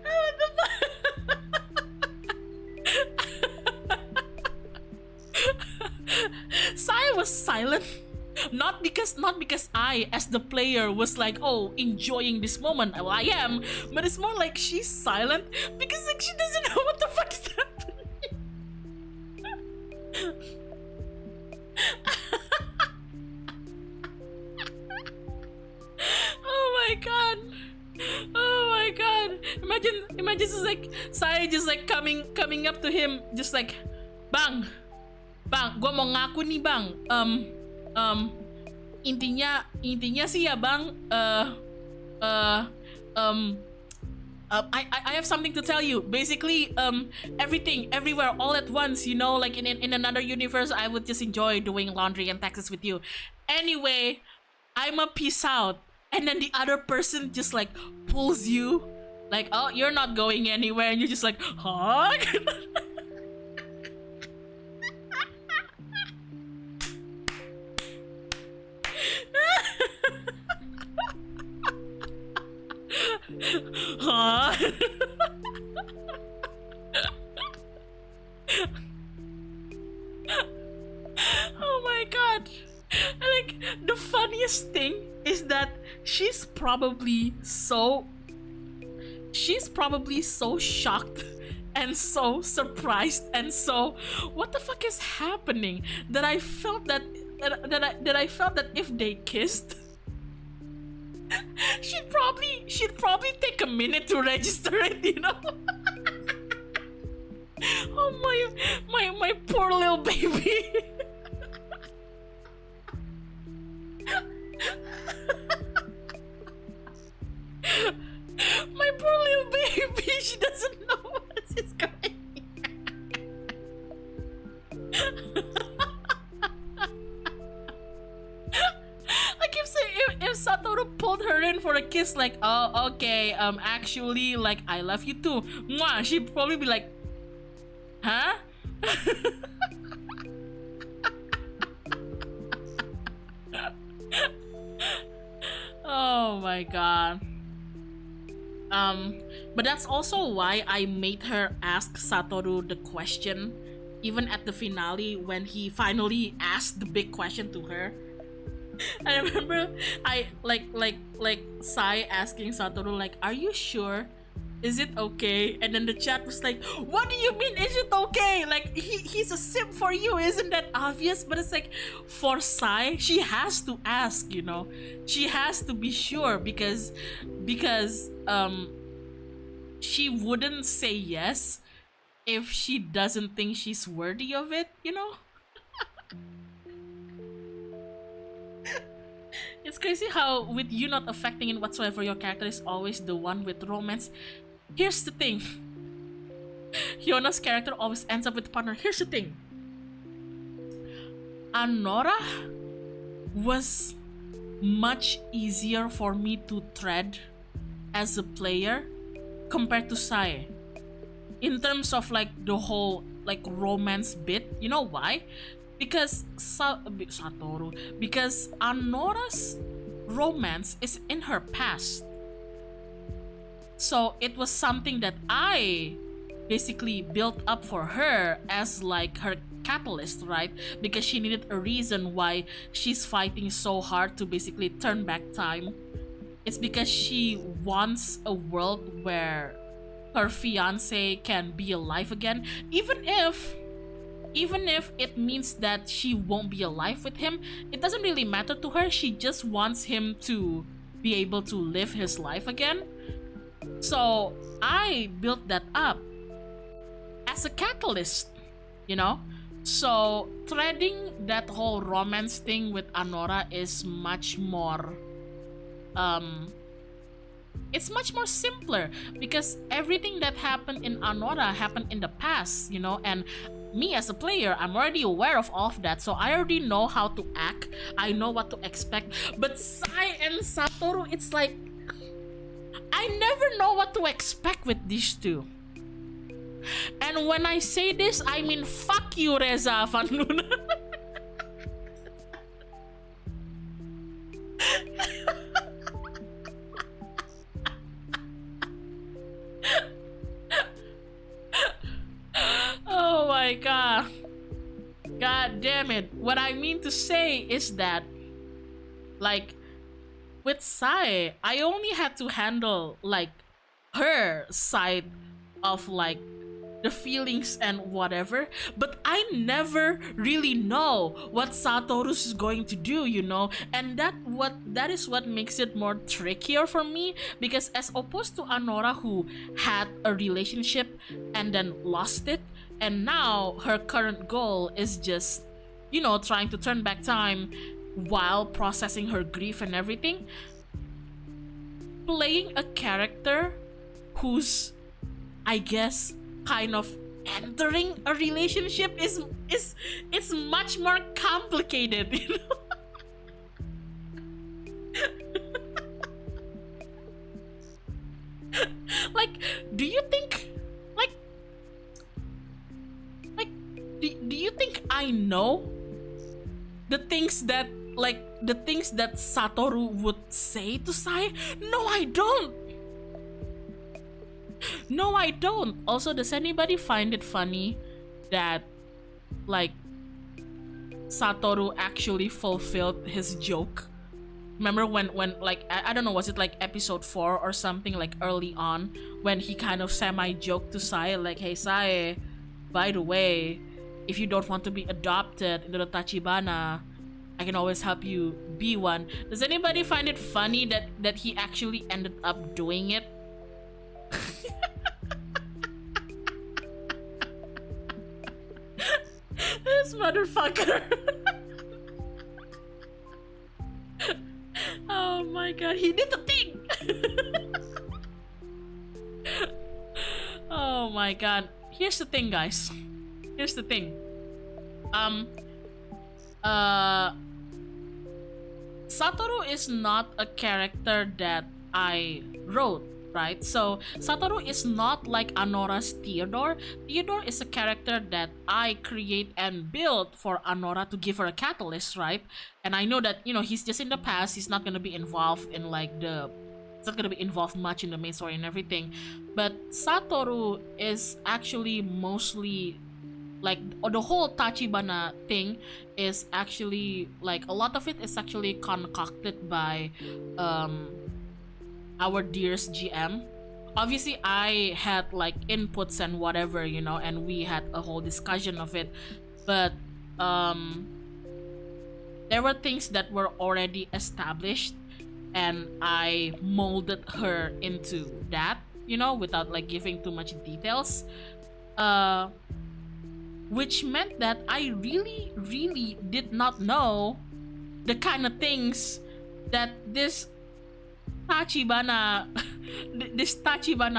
What the fuck? Sai was silent. Not because I, as the player, was like, oh, enjoying this moment. Well, I am, but it's more like she's silent because like she doesn't know what the fuck is happening. Oh my god. Oh my god. Imagine just like Sai just like coming up to him, just like, Bang, gua mau ngaku nih, Bang. Intinya sih ya, Bang, I have something to tell you. Basically, everything, everywhere, all at once, like in another universe, I would just enjoy doing laundry and taxes with you. Anyway, I'm a peace out. And then the other person just like pulls you, like, oh, you're not going anywhere, and you're just like, huh? Huh? Oh my god. Like, the fun is that she's probably so shocked and so surprised and so what the fuck is happening that I felt that I felt that if they kissed she'd probably take a minute to register it, you know. Oh my poor little baby. My poor little baby, she doesn't know what is going. I keep saying if Satoru pulled her in for a kiss, like, oh okay, actually, like, I love you too, mwah, she'd probably be like, huh? Oh my god. But that's also why I made her ask Satoru the question, even at the finale when he finally asked the big question to her. I remember I like Sai asking Satoru like, "Are you sure? Is it okay?" And then the chat was like, "What do you mean? Is it okay? Like he's a simp for you, isn't that obvious?" But it's like for Sai, she has to ask, you know, she has to be sure because she wouldn't say yes if she doesn't think she's worthy of it, you know. It's crazy how with you not affecting in whatsoever, your character is always the one with romance. Here's the thing. Hyona's character always ends up with a partner. Here's the thing. Anora was much easier for me to tread as a player compared to Sae. In terms of like the whole like romance bit. You know why? Because Satoru, because Anora's romance is in her past. So it was something that I basically built up for her as like her catalyst, right? Because she needed a reason why she's fighting so hard to basically turn back time. It's because she wants a world where her fiance can be alive again, even if it means that she won't be alive with him. It doesn't really matter to her. She just wants him to be able to live his life again. So I built that up as a catalyst, you know. So threading that whole romance thing with Anora is much more it's much more simpler because everything that happened in Anora happened in the past, you know, and me as a player, I'm already aware of all of that, so I already know how to act, I know what to expect. But Sai and Satoru, it's like I never know what to expect with these two. And when I say this, I mean fuck you, Reza Van Luna. Oh my god. God damn it. What I mean to say is that, like, with Sae, I only had to handle, like, her side of, like, the feelings and whatever, but I never really know what Satoru's going to do, you know, and that is what makes it more trickier for me, because as opposed to Anora, who had a relationship and then lost it, and now her current goal is just, you know, trying to turn back time while processing her grief and everything. Playing a character who's, I guess, kind of entering a relationship is it's much more complicated, you know. Like, do you think do you think I know the things that Satoru would say to Sai? No, I don't. No, I don't. Also, does anybody find it funny that, like, Satoru actually fulfilled his joke Remember when like I don't know, was it like episode 4 or something, like early on, when he kind of semi joked to Sae like, hey Sae, by the way, if you don't want to be adopted into the Tachibana, I can always help you be one. Does anybody find it funny that he actually ended up doing it? This motherfucker. Oh my god, he did the thing. Oh my god. Here's the thing, guys. Here's the thing. Satoru is not a character that I wrote, right? So Satoru is not like Anora's Theodore. Theodore is a character that I create and build for Anora to give her a catalyst, right? And I know that, you know, he's just in the past, he's not gonna be involved in like it's not gonna be involved much in the main story and everything. But Satoru is actually mostly like the whole Tachibana thing is actually like a lot of it is actually concocted by our dearest GM. Obviously I had like inputs and whatever, you know, and we had a whole discussion of it, but there were things that were already established and I molded her into that, you know, without like giving too much details, which meant that I really did not know the kind of things that this Tachibana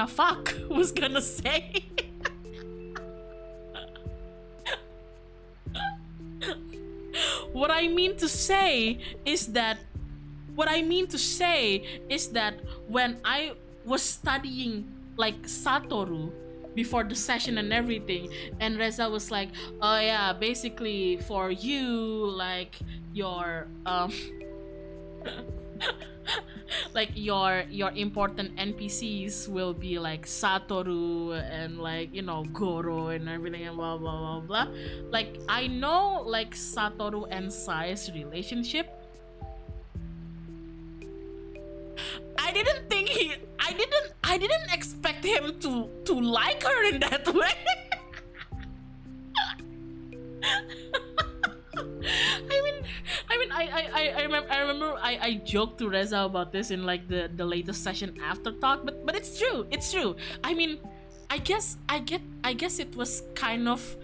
fuck was gonna say. What I mean to say is that when I was studying like Satoru before the session and everything, and Reza was like, oh yeah, basically for you, like your like your important NPCs will be like Satoru and like, you know, Goro and everything and blah blah blah blah. Like I know like Satoru and Sai's relationship. I didn't expect him to like her in that way. I remember I joked to Reza about this in like the latest session after talk, but it's true. I mean, I guess it was kind of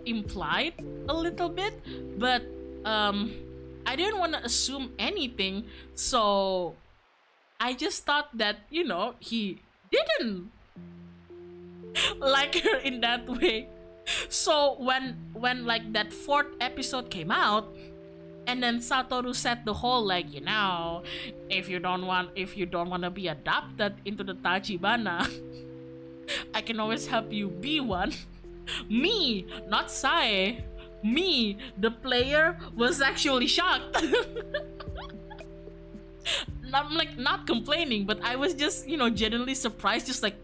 implied a little bit, but I didn't want to assume anything, so I just thought that, you know, he didn't like her in that way. So when like that 4th episode came out, and then Satoru said the whole like, you know, if you don't want to be adopted into the Tachibana, I can always help you be one. Me, not Sae. Me, the player, was actually shocked. I'm like not complaining, but I was just, you know, genuinely surprised, just like,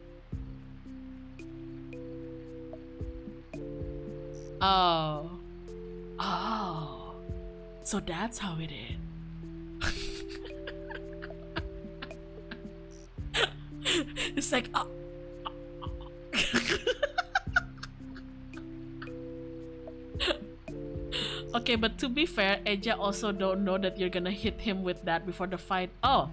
oh, so that's how it is. It's like, oh. Okay, but to be fair, Eja also don't know that you're gonna hit him with that before the fight. Oh.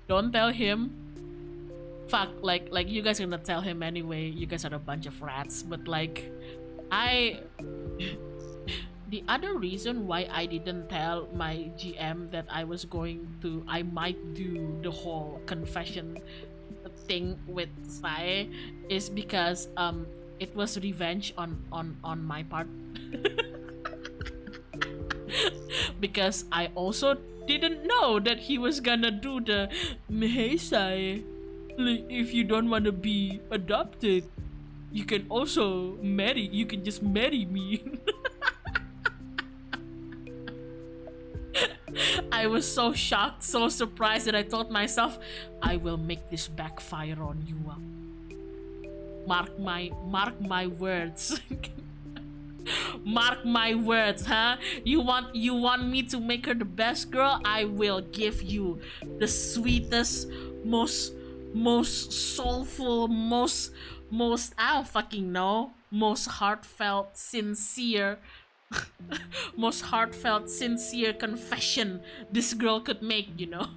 Don't tell him. Fuck, like you guys are gonna tell him anyway. You guys are a bunch of rats. But like, the other reason why I didn't tell my GM that I might do the whole confession thing with Sae is because it was revenge on my part. Because I also didn't know that he was gonna do the hey Sae, if you don't want to be adopted, you can just marry me. I was so shocked, so surprised that I thought myself, I will make this backfire on you. Mark my words. Mark my words, huh? You want me to make her the best girl? I will give you the sweetest, most soulful, most I don't fucking know, most heartfelt, sincere most heartfelt, sincere confession this girl could make, you know.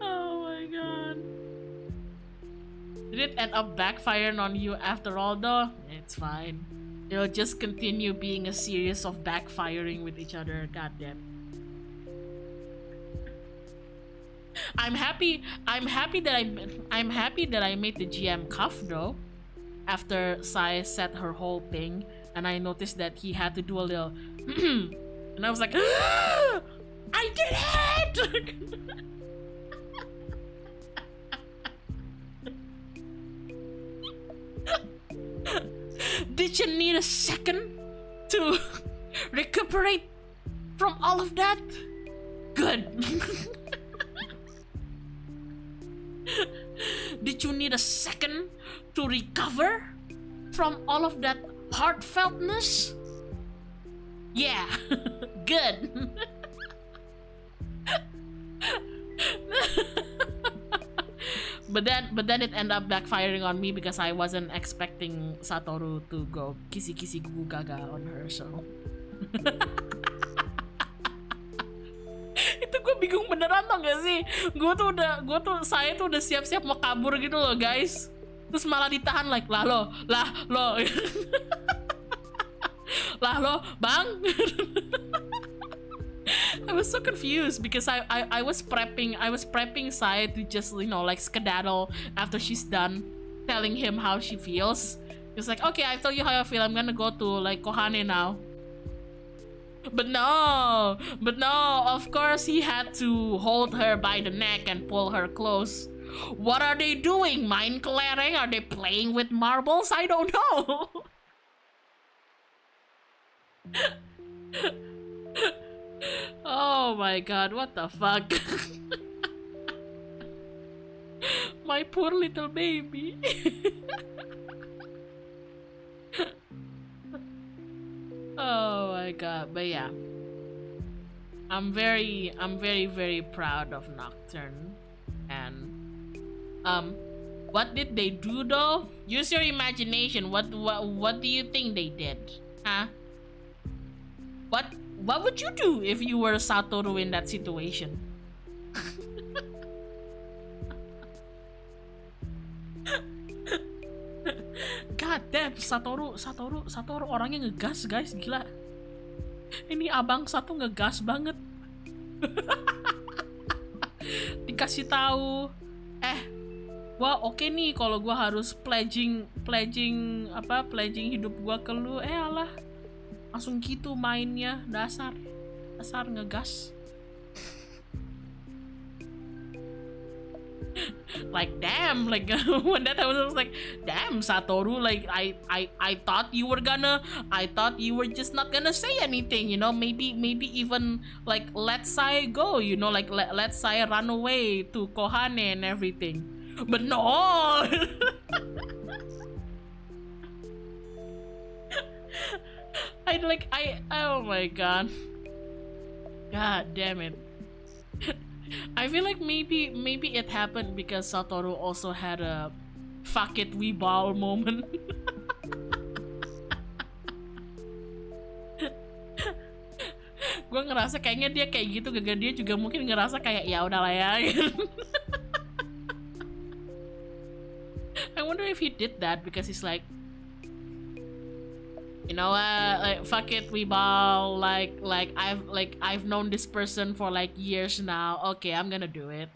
Oh my god. Did it end up backfiring on you after all though? It's fine. It'll just continue being a series of backfiring with each other. Goddamn. I'm happy that I made the GM cough though. After Sai said her whole thing, and I noticed that he had to do a little and I was like, I did it! Did you need a second to recuperate from all of that? Good. Did you need a second to recover from all of that heartfeltness? Yeah. Good. But then it ended up backfiring on me because I wasn't expecting Satoru to go kisi gugu gaga on her, so itu gue bingung beneran tau gak sih? Saya tuh udah siap-siap mau kabur gitu loh guys, terus malah ditahan like lah lo lah lo bang. I was so confused because I was prepping Sai to just, you know, like skedaddle after she's done telling him how she feels. It's like, okay, I told you how I feel, I'm gonna go to like Kohane now. But no, of course he had to hold her by the neck and pull her close. What are they doing? Mind clearing? Are they playing with marbles? I don't know. Oh my god, what the fuck? My poor little baby. Oh my god, but yeah. I'm very proud of Nocturne. And what did they do though? Use your imagination. What do you think they did? Huh? What would you do if you were Satoru in that situation? God damn, Satoru orangnya ngegas guys, gila. Ini abang satu ngegas banget. Dikasih tahu, wah oke nih kalau gua harus pledging hidup gua ke lu, alah. Langsung gitu mainnya, dasar ngegas. Like damn, like when that happened, I was like, damn Satoru, like I thought you were just not gonna say anything, you know, maybe even like let Sai go, you know, like let Sai run away to Kohane and everything. But no. Oh my god. God damn it. I feel like maybe it happened because Satoru also had a fuck it we ball moment. Gue ngerasa kayaknya dia kayak gitu, gara-gara dia juga mungkin ngerasa kayak ya udahlah ya. I wonder if he did that because he's like, you know, like fuck it, we ball. Like I've known this person for like years now. Okay, I'm gonna do it.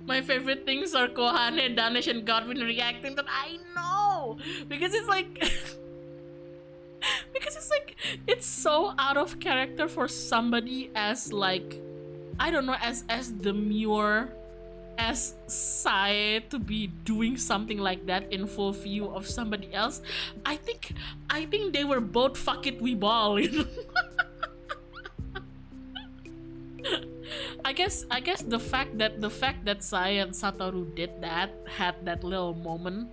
My favorite things are Kohane, Danish, and Godwin reacting. That I know because it's like, it's so out of character for somebody as like, I don't know, as demure as Sai to be doing something like that in full view of somebody else. I think they were both fuck it we ball, you know. I guess the fact that Sai and Satoru did that, had that little moment,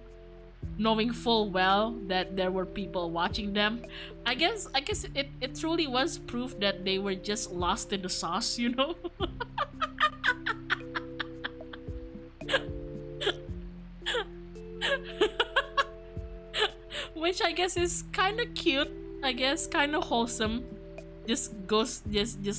knowing full well that there were people watching them, I guess it truly was proof that they were just lost in the sauce, you know. Which I guess is kind of cute, I guess, kind of wholesome. Just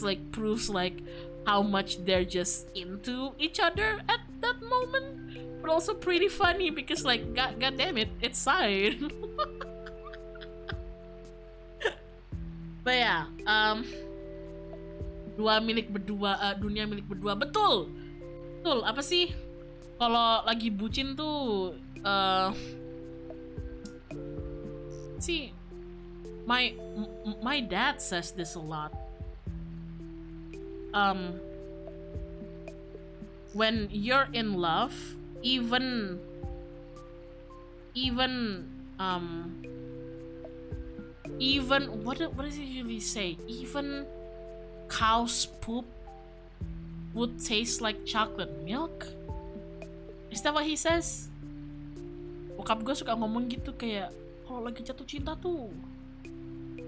like proves like how much they're just into each other at that moment, but also pretty funny because like god damn it, it's Sai. But yeah, dunia milik berdua, betul apa sih kalau lagi bucin tuh, see, my dad says this a lot. When you're in love, even what does he usually say? Even cow's poop would taste like chocolate milk. Is that what he says? Bokap gue suka ngomong gitu, kayak kalau lagi jatuh cinta tuh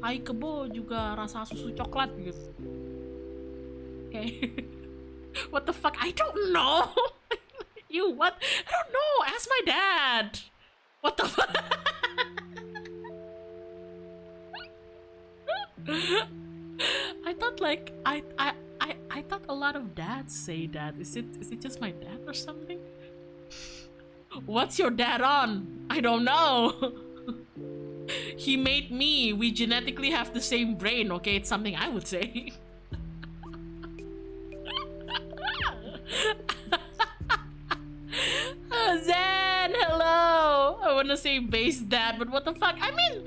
tai kebo juga rasa susu coklat gitu. Okay. What the fuck? I don't know. You what? I don't know. Ask my dad. What the fuck? I thought like I thought a lot of dads say that. Is it just my dad or something? What's your dad on? I don't know. He made me. We genetically have the same brain. Okay, it's something I would say. Zen, hello. I wanna say base dad, but what the fuck? I mean,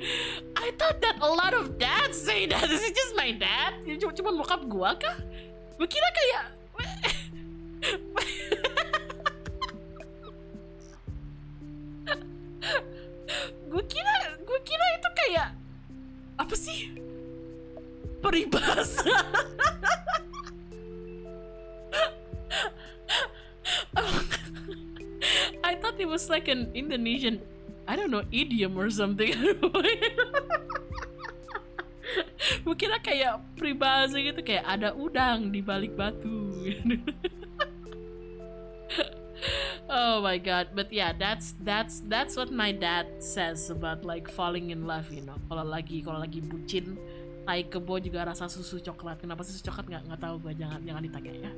I thought that a lot of dads say that. Is it just my dad? Cuma bokap gua kah? Gua kira kayak gua kira itu kayak apa sih? Peribahasa. I thought it was like an Indonesian, I don't know, idiom or something. Gue kira kayak peribahasa gitu, kayak ada udang di balik batu. Oh my god, but yeah, that's what my dad says about like falling in love, you know. Kalau lagi bucin, tai kebo juga rasa susu coklat. Kenapa susu coklat nggak tahu gue, jangan ditanya ya.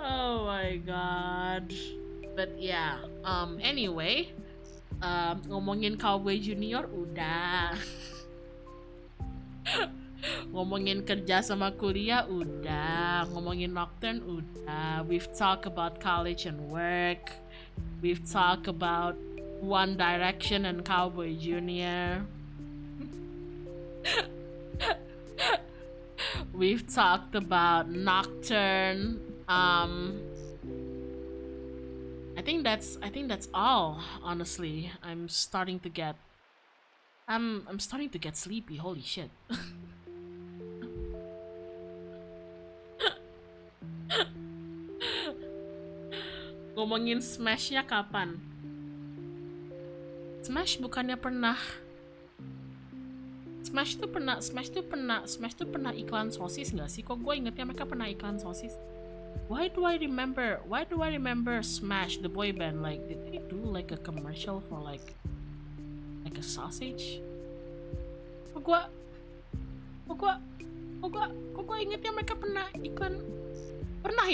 Oh my god. But yeah, anyway, ngomongin Cowboy Junior udah. Ngomongin kerja sama kuliah udah. Ngomongin Nocturne udah. We've talked about college and work. We've talked about One Direction and Cowboy Junior. We've talked about Nocturne. I think that's all, honestly. I'm starting to get sleepy, holy shit. Ngomongin Smash-nya kapan? Smash bukannya pernah Smash tuh pernah iklan sosis nggak sih? Kok gue ingetnya mereka pernah iklan sosis. Why do I remember Smash the boy band, like did they do like a commercial for like a sausage? Kok gue ingetnya mereka pernah iklan. Pernah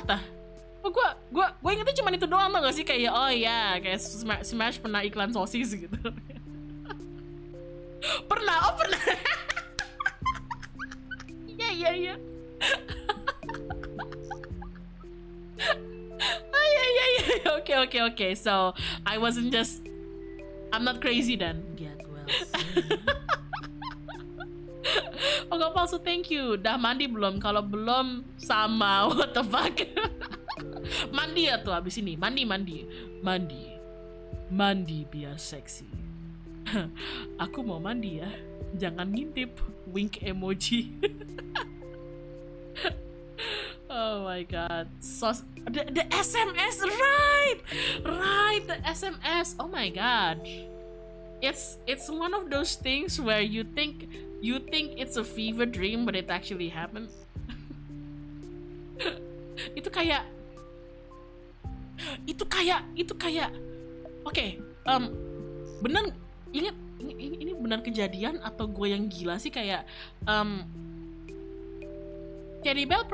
tah? Gue ingetnya cuma itu doang, tau gak sih, kayak oh ya, kayak Smash pernah iklan sosis gitu. Pernah. Iya. Okay. So I'm not crazy then. Get well soon. Oh nggak palsu, thank you. Dah mandi belum? Kalau belum sama, what the fuck. Mandi ya tuh abis ini. Mandi biar seksi. Aku mau mandi ya. Jangan ngintip. Wink emoji. Oh my god. So the SMS, right, the SMS. Oh my god. It's one of those things where you think it's a fever dream, but it actually happened. Itu kayak oke, bener, ingat ini benar kejadian atau gue yang gila sih? Kayak Cherry Bell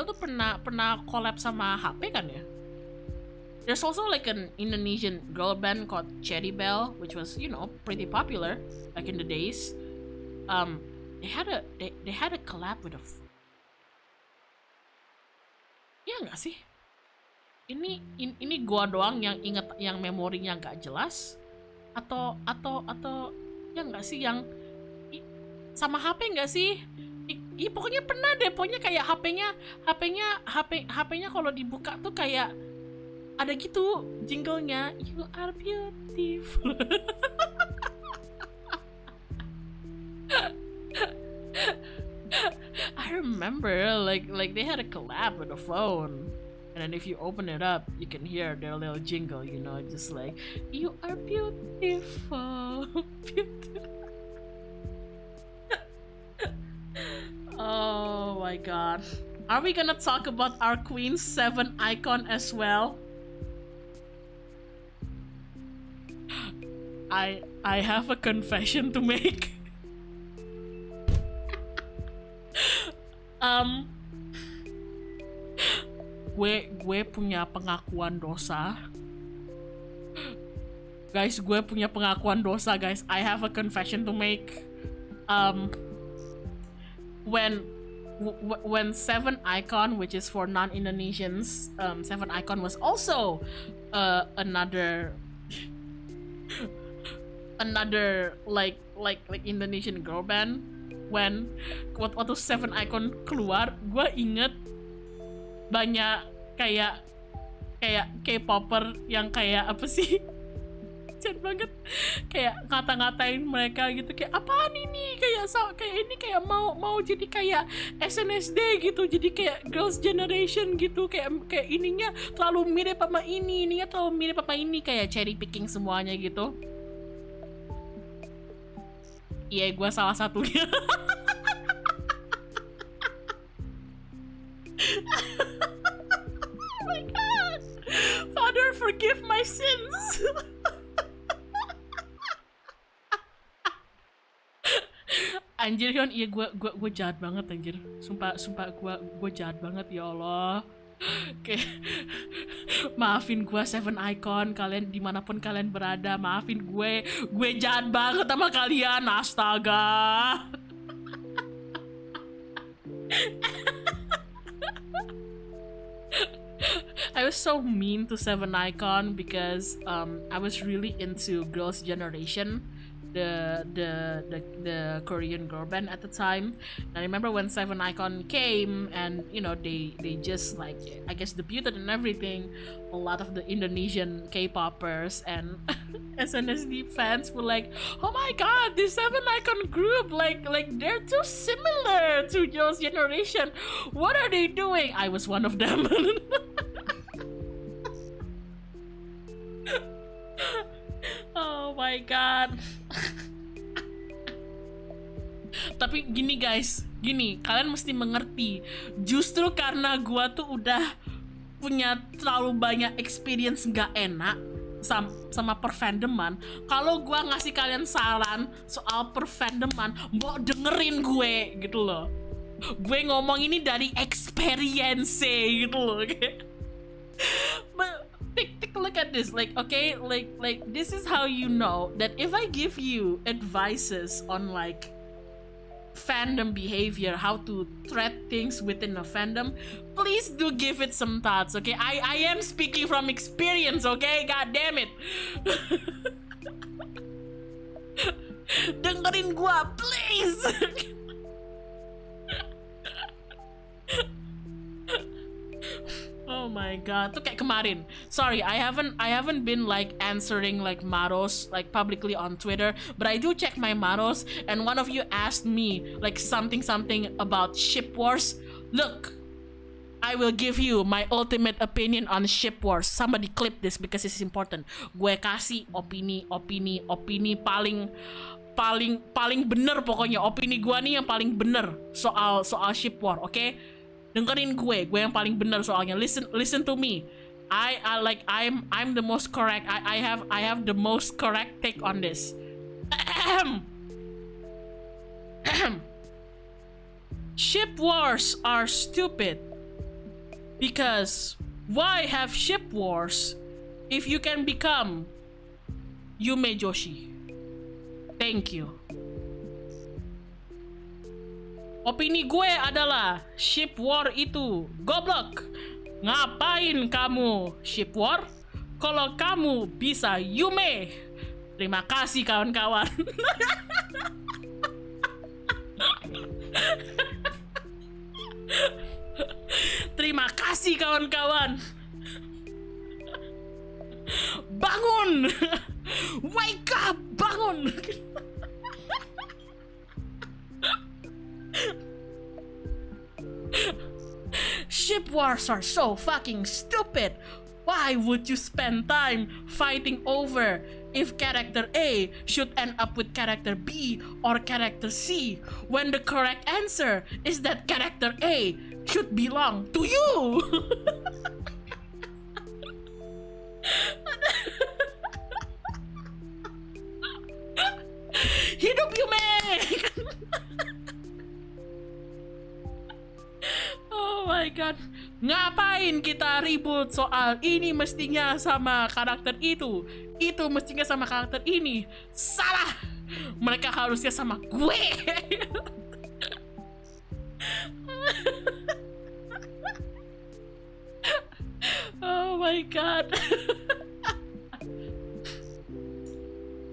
tuh pernah collab sama HP kan ya? There's also like an Indonesian girl band called Cherry Bell, which was, you know, pretty popular back in the days. They had a collab with a ya nggak sih? Ini gua doang yang inget yang memorinya nggak jelas, atau ya nggak sih, yang sama HP nggak sih? Pokoknya pernah deh, pokoknya kayak HP-nya kalau dibuka tuh kayak ada gitu jinglenya, you are beautiful. I remember like they had a collab with a phone, and then if you open it up, you can hear their little jingle, you know, just like, you are beautiful. Oh my god. Are we gonna talk about our Queen 7 icon as well? I have a confession to make. Gue punya pengakuan dosa. Guys, gue punya pengakuan dosa, guys. I have a confession to make. When 7 icon, which is for non-Indonesians, 7 icon was also another like Indonesian girl band. When waktu 7 icon keluar, gue inget banyak kayak K-popper yang kayak apa sih? Kasian banget, kayak ngata-ngatain mereka gitu, kayak apaan ini, kayak ini kayak mau jadi kayak SNSD gitu, jadi kayak girls generation gitu, kayak ininya terlalu mirip sama ininya terlalu mirip sama ini, kayak cherry picking semuanya gitu. Iya, gue salah satunya. Oh my god, Father, forgive my sins. Anjir Hyun, iya gue jahat banget anjir. Sumpah gue jahat banget, ya Allah. Kayak maafin gue 7 icon, kalian dimanapun kalian berada, maafin gue jahat banget sama kalian, astaga. I was so mean to 7 icon because I was really into girls generation, the Korean girl band at the time. And I remember when 7 icon came, and you know, they just like, I guess, debuted and everything. A lot of the Indonesian K-poppers and SNSD fans were like, oh my god, this 7 icon group, like they're too similar to girls generation, what are they doing? I was one of them. Oh my god. Tapi gini guys, kalian mesti mengerti, justru karena gua tuh udah punya terlalu banyak experience gak enak sama perfandoman. Kalau gua ngasih kalian saran soal perfandoman, mbok dengerin gue gitu loh. Gue ngomong ini dari experience gitu loh. But take a look at this, like, okay, like this is how you know that if I give you advices on like fandom behavior, how to thread things within a fandom, please do give it some thoughts, okay? I am speaking from experience, okay? God damn it. Dengerin gua, please. Oh my god. Tuh kayak kemarin. Sorry, I haven't been like answering like Maros like publicly on Twitter, but I do check my Maros, and one of you asked me like something about ship wars. Look, I will give you my ultimate opinion on ship wars. Somebody clip this because this is important. Gue kasih opini paling bener, pokoknya opini gue nih yang paling bener soal ship war, oke? Dengerin gue yang paling bener soalnya. Listen to me. I'm the most correct. I have the most correct take on this. Ship wars are stupid. Because why have ship wars if you can become Yume Joshi? Thank you. Opini gue adalah ship war itu goblok. Ngapain kamu ship war kalau kamu bisa Yume? Terima kasih kawan-kawan. Terima kasih kawan-kawan. Bangun. Wake up, bangun. Ship wars are so fucking stupid. Why would you spend time fighting over if character A should end up with character B or character C when the correct answer is that character A should belong to you? Hidup Yume. Oh my god. Ngapain kita ribut soal ini mestinya sama karakter itu mestinya sama karakter ini? Salah. Mereka harusnya sama gue. Oh my god.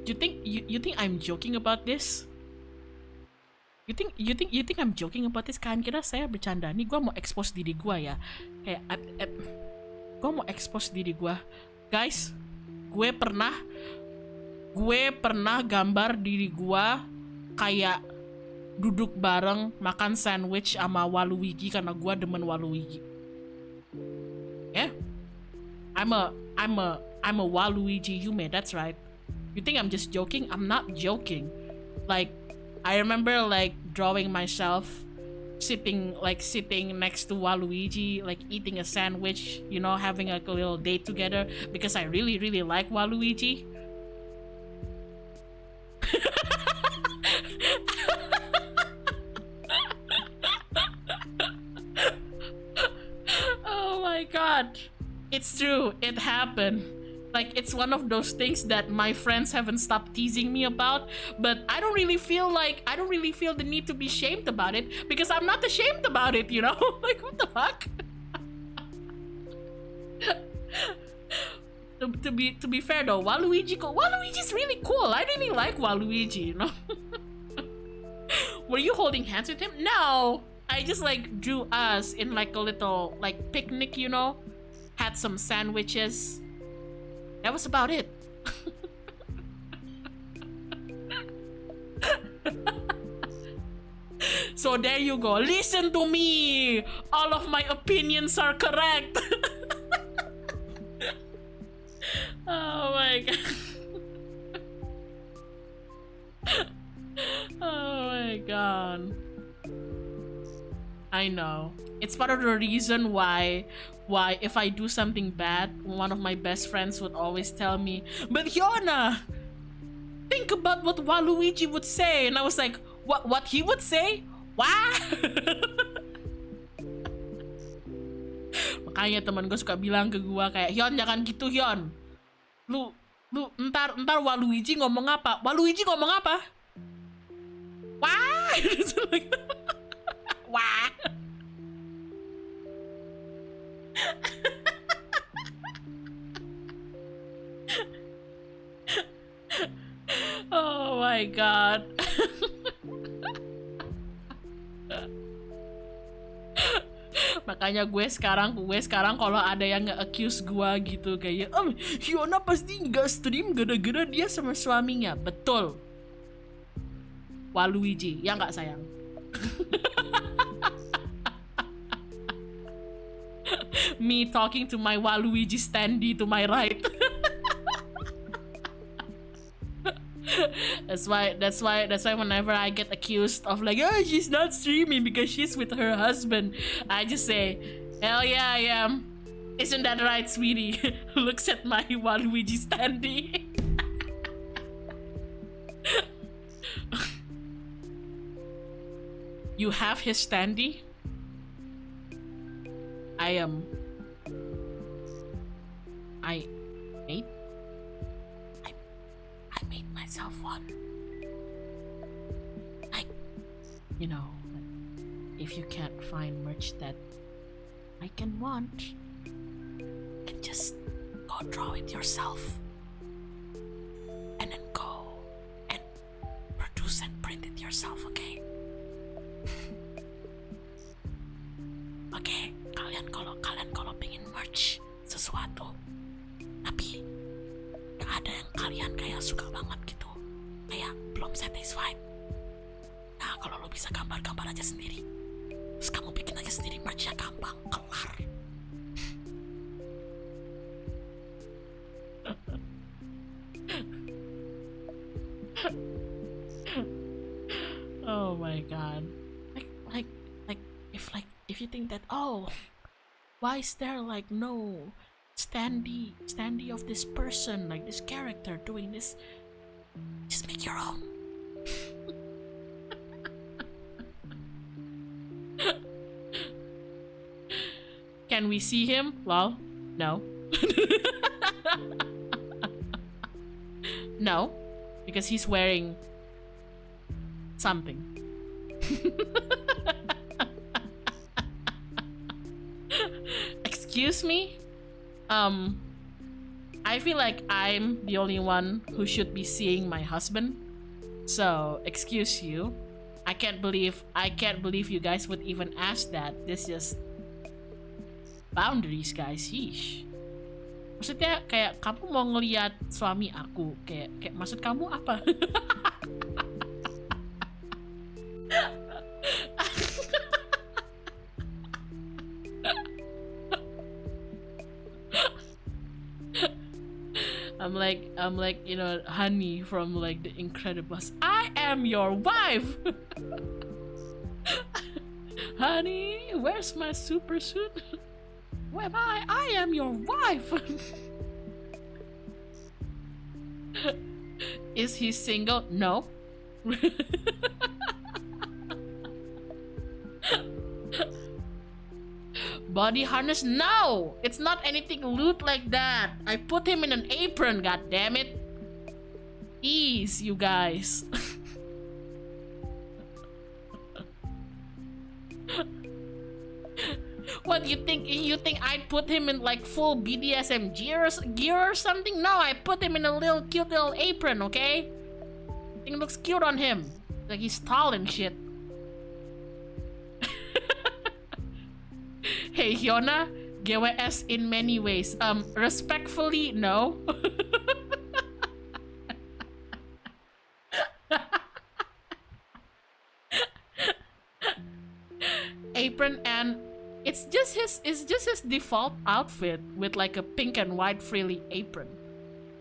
You think I'm joking about this? You think I'm joking about this? Kalian kira saya bercanda? Nih gue mau expose diri gue ya. Kayak gue mau expose diri gue. Guys, gue pernah gambar diri gue kayak duduk bareng makan sandwich sama Waluigi karena gue demen Waluigi. Yeah, I'm a Waluigi Yume. That's right. You think I'm just joking? I'm not joking. Like, I remember like drawing myself sitting next to Waluigi, like eating a sandwich, you know, having a little date together because I really like Waluigi. Oh my god. It's true. It happened. Like, it's one of those things that my friends haven't stopped teasing me about, but I don't really feel the need to be shamed about it because I'm not ashamed about it, you know? Like, what the fuck? To be fair though, Waluigi's really cool. I really like Waluigi, you know? Were you holding hands with him? No! I just like drew us in like a little like picnic, you know? Had some sandwiches. That was about it. So there you go. Listen to me. All of my opinions are correct. Oh my god. Oh my god. I know. It's part of the reason why if I do something bad, one of my best friends would always tell me, "But Hyona, think about what Waluigi would say." And I was like, what he would say? What? Makanya teman gue suka bilang ke gue kayak, "Hyon, jangan gitu, Hyon. Lu ntar Waluigi ngomong apa? Waluigi ngomong apa? Wah." Wah. Oh my god. Makanya gue sekarang kalau ada yang nge-accuse gue gitu kayak Hyona pasti nggak stream gara-gara dia sama suaminya. Betul. Waluigi, ya nggak sayang? Me talking to my Waluigi standee to my right. That's why whenever I get accused of like, oh, she's not streaming because she's with her husband, I just say, hell yeah, I am. Isn't that right, sweetie? Looks at my Waluigi standee. You have his standee? I made myself one. Like, you know, if you can't find merch that I can want, you can just go draw it yourself. And then go and produce and print it yourself, okay? Oke, kalian kalau pengen merch sesuatu, tapi gak ada yang kalian kayak suka banget gitu, kayak belum satisfied. Nah, kalau lo bisa gambar-gambar aja sendiri, terus kamu bikin aja sendiri merchnya, gampang, kelar. Oh my god. If you think that, oh, why is there like no standee of this person, like this character doing this, just make your own. Can we see him? Well, no. No, because he's wearing something. Excuse me? I feel like I'm the only one who should be seeing my husband. So, excuse you. I can't believe you guys would even ask that. This just boundaries, guys. Sheesh. Maksudnya kayak kamu mau ngeliat suami aku, kayak maksud kamu apa? I'm like, you know, Honey from like The Incredibles. I am your wife. Honey, where's my super suit? Where am I? I am your wife. Is he single? No. Body harness? No! It's not anything loot like that. I put him in an apron, god damn it. Ease, you guys. What, you think I'd put him in like full BDSM gear or something? No, I put him in a cute little apron, okay? It looks cute on him. Like he's tall and shit. Hey Hyona, GWS in many ways. Respectfully, no. Apron, and it's just his default outfit with like a pink and white frilly apron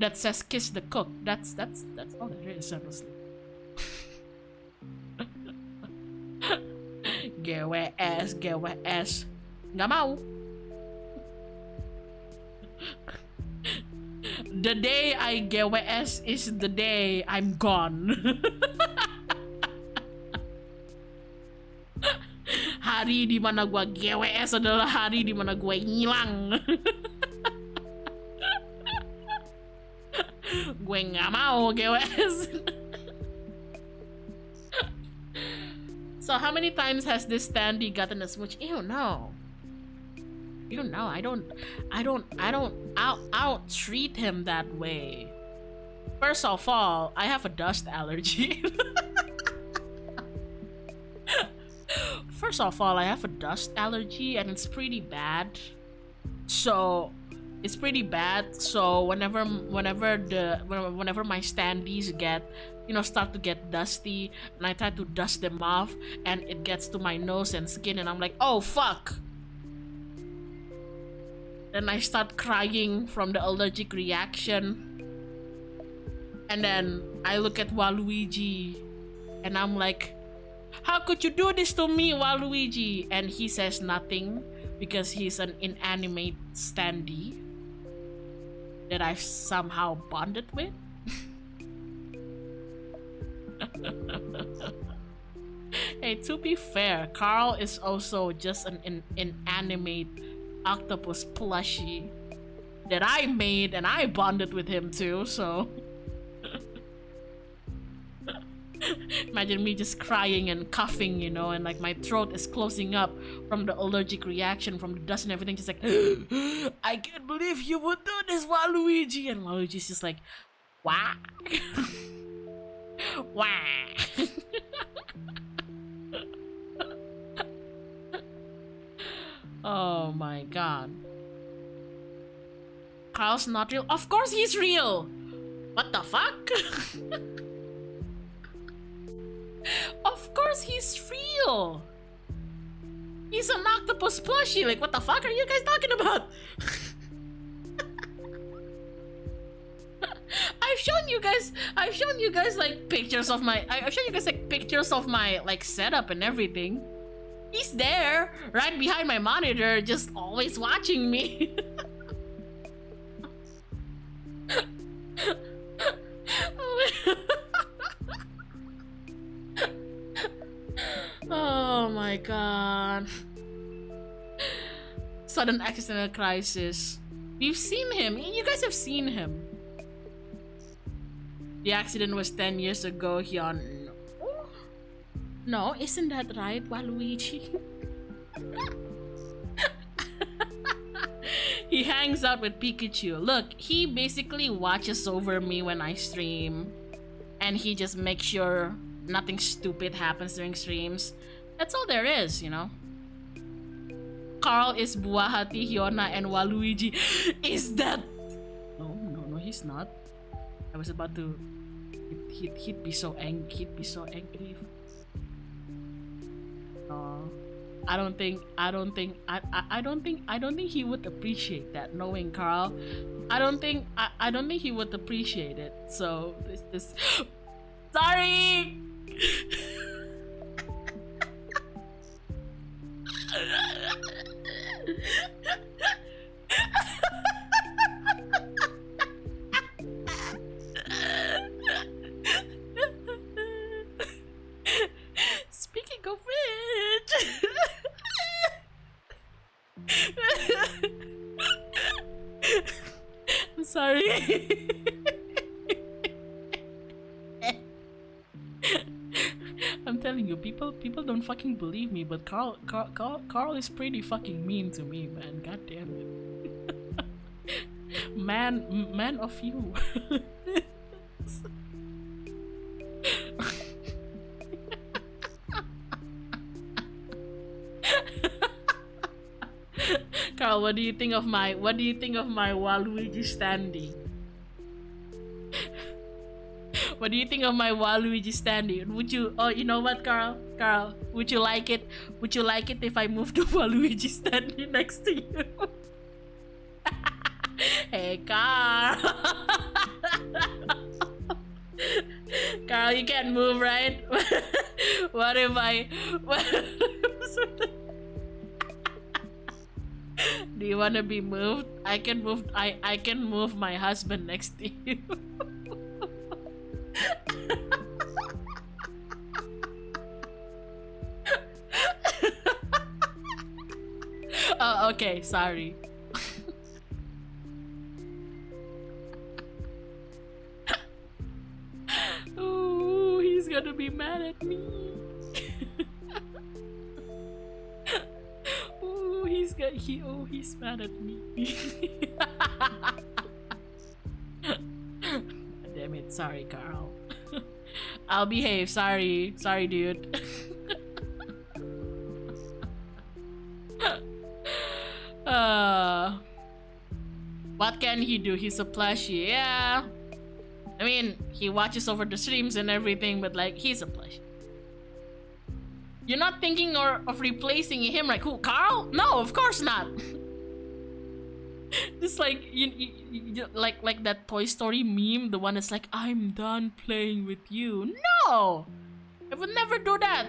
that says "Kiss the Cook." That's all it is, honestly. GWS. Nggak mau. The day I GWS is the day I'm gone. Hari dimana gua GWS adalah hari dimana gue ngilang. Gue nggak mau GWS. So how many times has this standee gotten a smooch? Ew, no. You know, I don't treat him that way. First of all, I have a dust allergy. first of all, I have a dust allergy and it's pretty bad. So it's pretty bad. So whenever my standees get, start to get dusty, and I try to dust them off, and it gets to my nose and skin, and I'm like, oh fuck. Then I start crying from the allergic reaction. And then I look at Waluigi and I'm like, how could you do this to me, Waluigi? And he says nothing because he's an inanimate standee that I've somehow bonded with. Hey, to be fair, Carl is also just an inanimate octopus plushie that I made, and I bonded with him too, so imagine me just crying and coughing, and like my throat is closing up from the allergic reaction from the dust and everything, just like I can't believe you would do this, Waluigi. And Waluigi's just like, wah. Wah. Oh my god. Carl's not real. Of course he's real. What the fuck? Of course he's real. He's an octopus plushie. Like, what the fuck are you guys talking about? I've shown you guys like pictures of my like setup and everything. He's there, right behind my monitor, just always watching me. Oh my god. Sudden existential crisis. We've seen him. You guys have seen him. The accident was 10 years ago, Hyona. No, isn't that right, Waluigi? He hangs out with Pikachu. Look, he basically watches over me when I stream. And he just makes sure nothing stupid happens during streams. That's all there is, Carl is Buahati, Hyona, and Waluigi. Is that... No, he's not. I was about to... He'd be so angry. He'd be so angry. I don't think he would appreciate that, knowing Carl. I don't think he would appreciate it. So this sorry. Speaking of which, I'm sorry. I'm telling you, people don't fucking believe me, but Carl is pretty fucking mean to me, man. God damn it. Man of you. Carl, what do you think of my Waluigi standee? What do you think of my Waluigi standee? Would you? Oh, you know what, Carl? Would you like it? Would you like it if I moved the Waluigi standee next to you? Hey, Carl. Carl, you can't move, right? What if I? Do you want to be moved? I can move. I can move my husband next to you. Oh, okay. Sorry. Ooh, he's gonna be mad at me. He's mad at me. Damn it, sorry, Carl. I'll behave. Sorry, dude. Uh, what can he do? He's a plushie. Yeah. I mean, he watches over the streams and everything, but like, he's a plushie. You're not thinking of replacing him, like who? Carl? No, of course not. Just like you like that Toy Story meme, the one that's like, I'm done playing with you. No, I would never do that.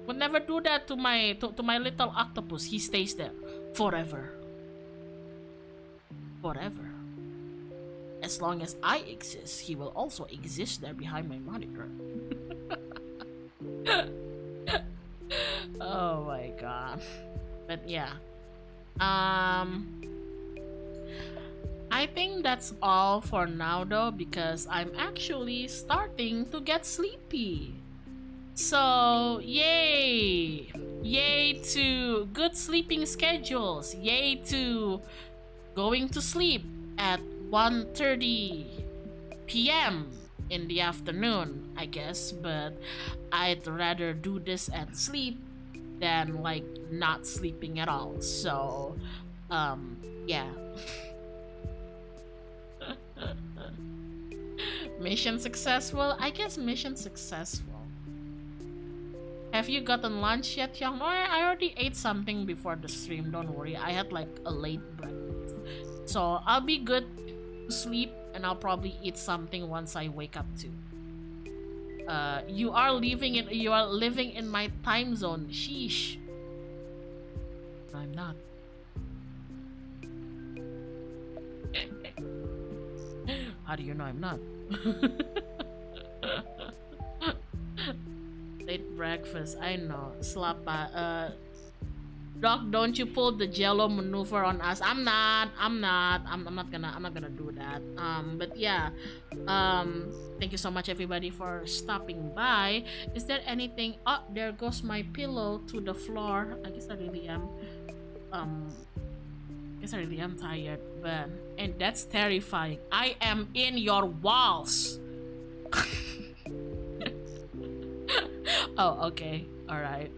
Would never do that to my little octopus. He stays there forever. Forever. As long as I exist, he will also exist there behind my monitor. Oh my god. But yeah. I think that's all for now though, because I'm actually starting to get sleepy. So, yay! Yay to good sleeping schedules. Yay to going to sleep at 1:30 p.m. in the afternoon, I guess, but I'd rather do this and sleep than like not sleeping at all. So, yeah. Mission successful? I guess mission successful. Have you gotten lunch yet, Young? No, I already ate something before the stream, don't worry. I had like a late breakfast. So I'll be good to sleep and I'll probably eat something once I wake up too. You are living in my time zone. Sheesh. No, I'm not. How do you know I'm not? Late breakfast, I know. Slapa. Doc, don't you pull the Jello maneuver on us? I'm not gonna do that. But yeah. Thank you so much everybody for stopping by. Is there anything? Oh, there goes my pillow to the floor. I guess I really am. Tired, but and that's terrifying. I am in your walls. Oh, okay. All right.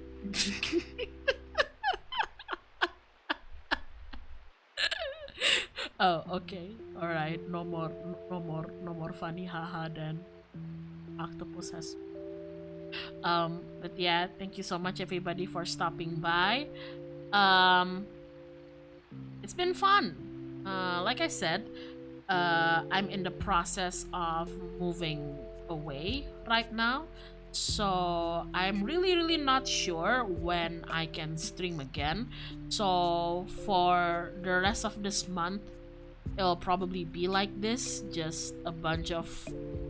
Oh, okay. All right. No more funny haha then. Octopus has. But yeah, thank you so much everybody for stopping by. It's been fun. Like I said, I'm in the process of moving away right now. So I'm really not sure when I can stream again. So for the rest of this month, it'll probably be like this. Just a bunch of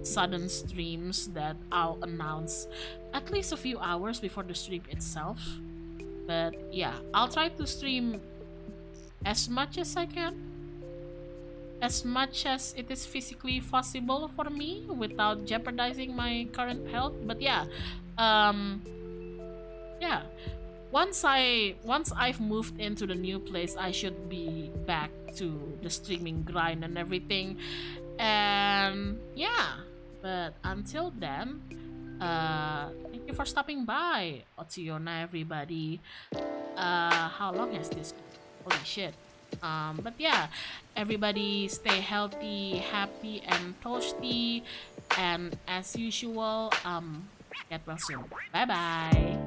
sudden streams that I'll announce at least a few hours before the stream itself. But yeah, I'll try to stream as much as I can, as much as it is physically possible for me without jeopardizing my current health. But yeah, yeah, once I've moved into the new place, I should be back to the streaming grind and everything. And yeah, but until then, thank you for stopping by. Hyona, everybody. How long has this been? Holy shit. But yeah, everybody stay healthy, happy, and toasty. And as usual, get well soon. Bye bye.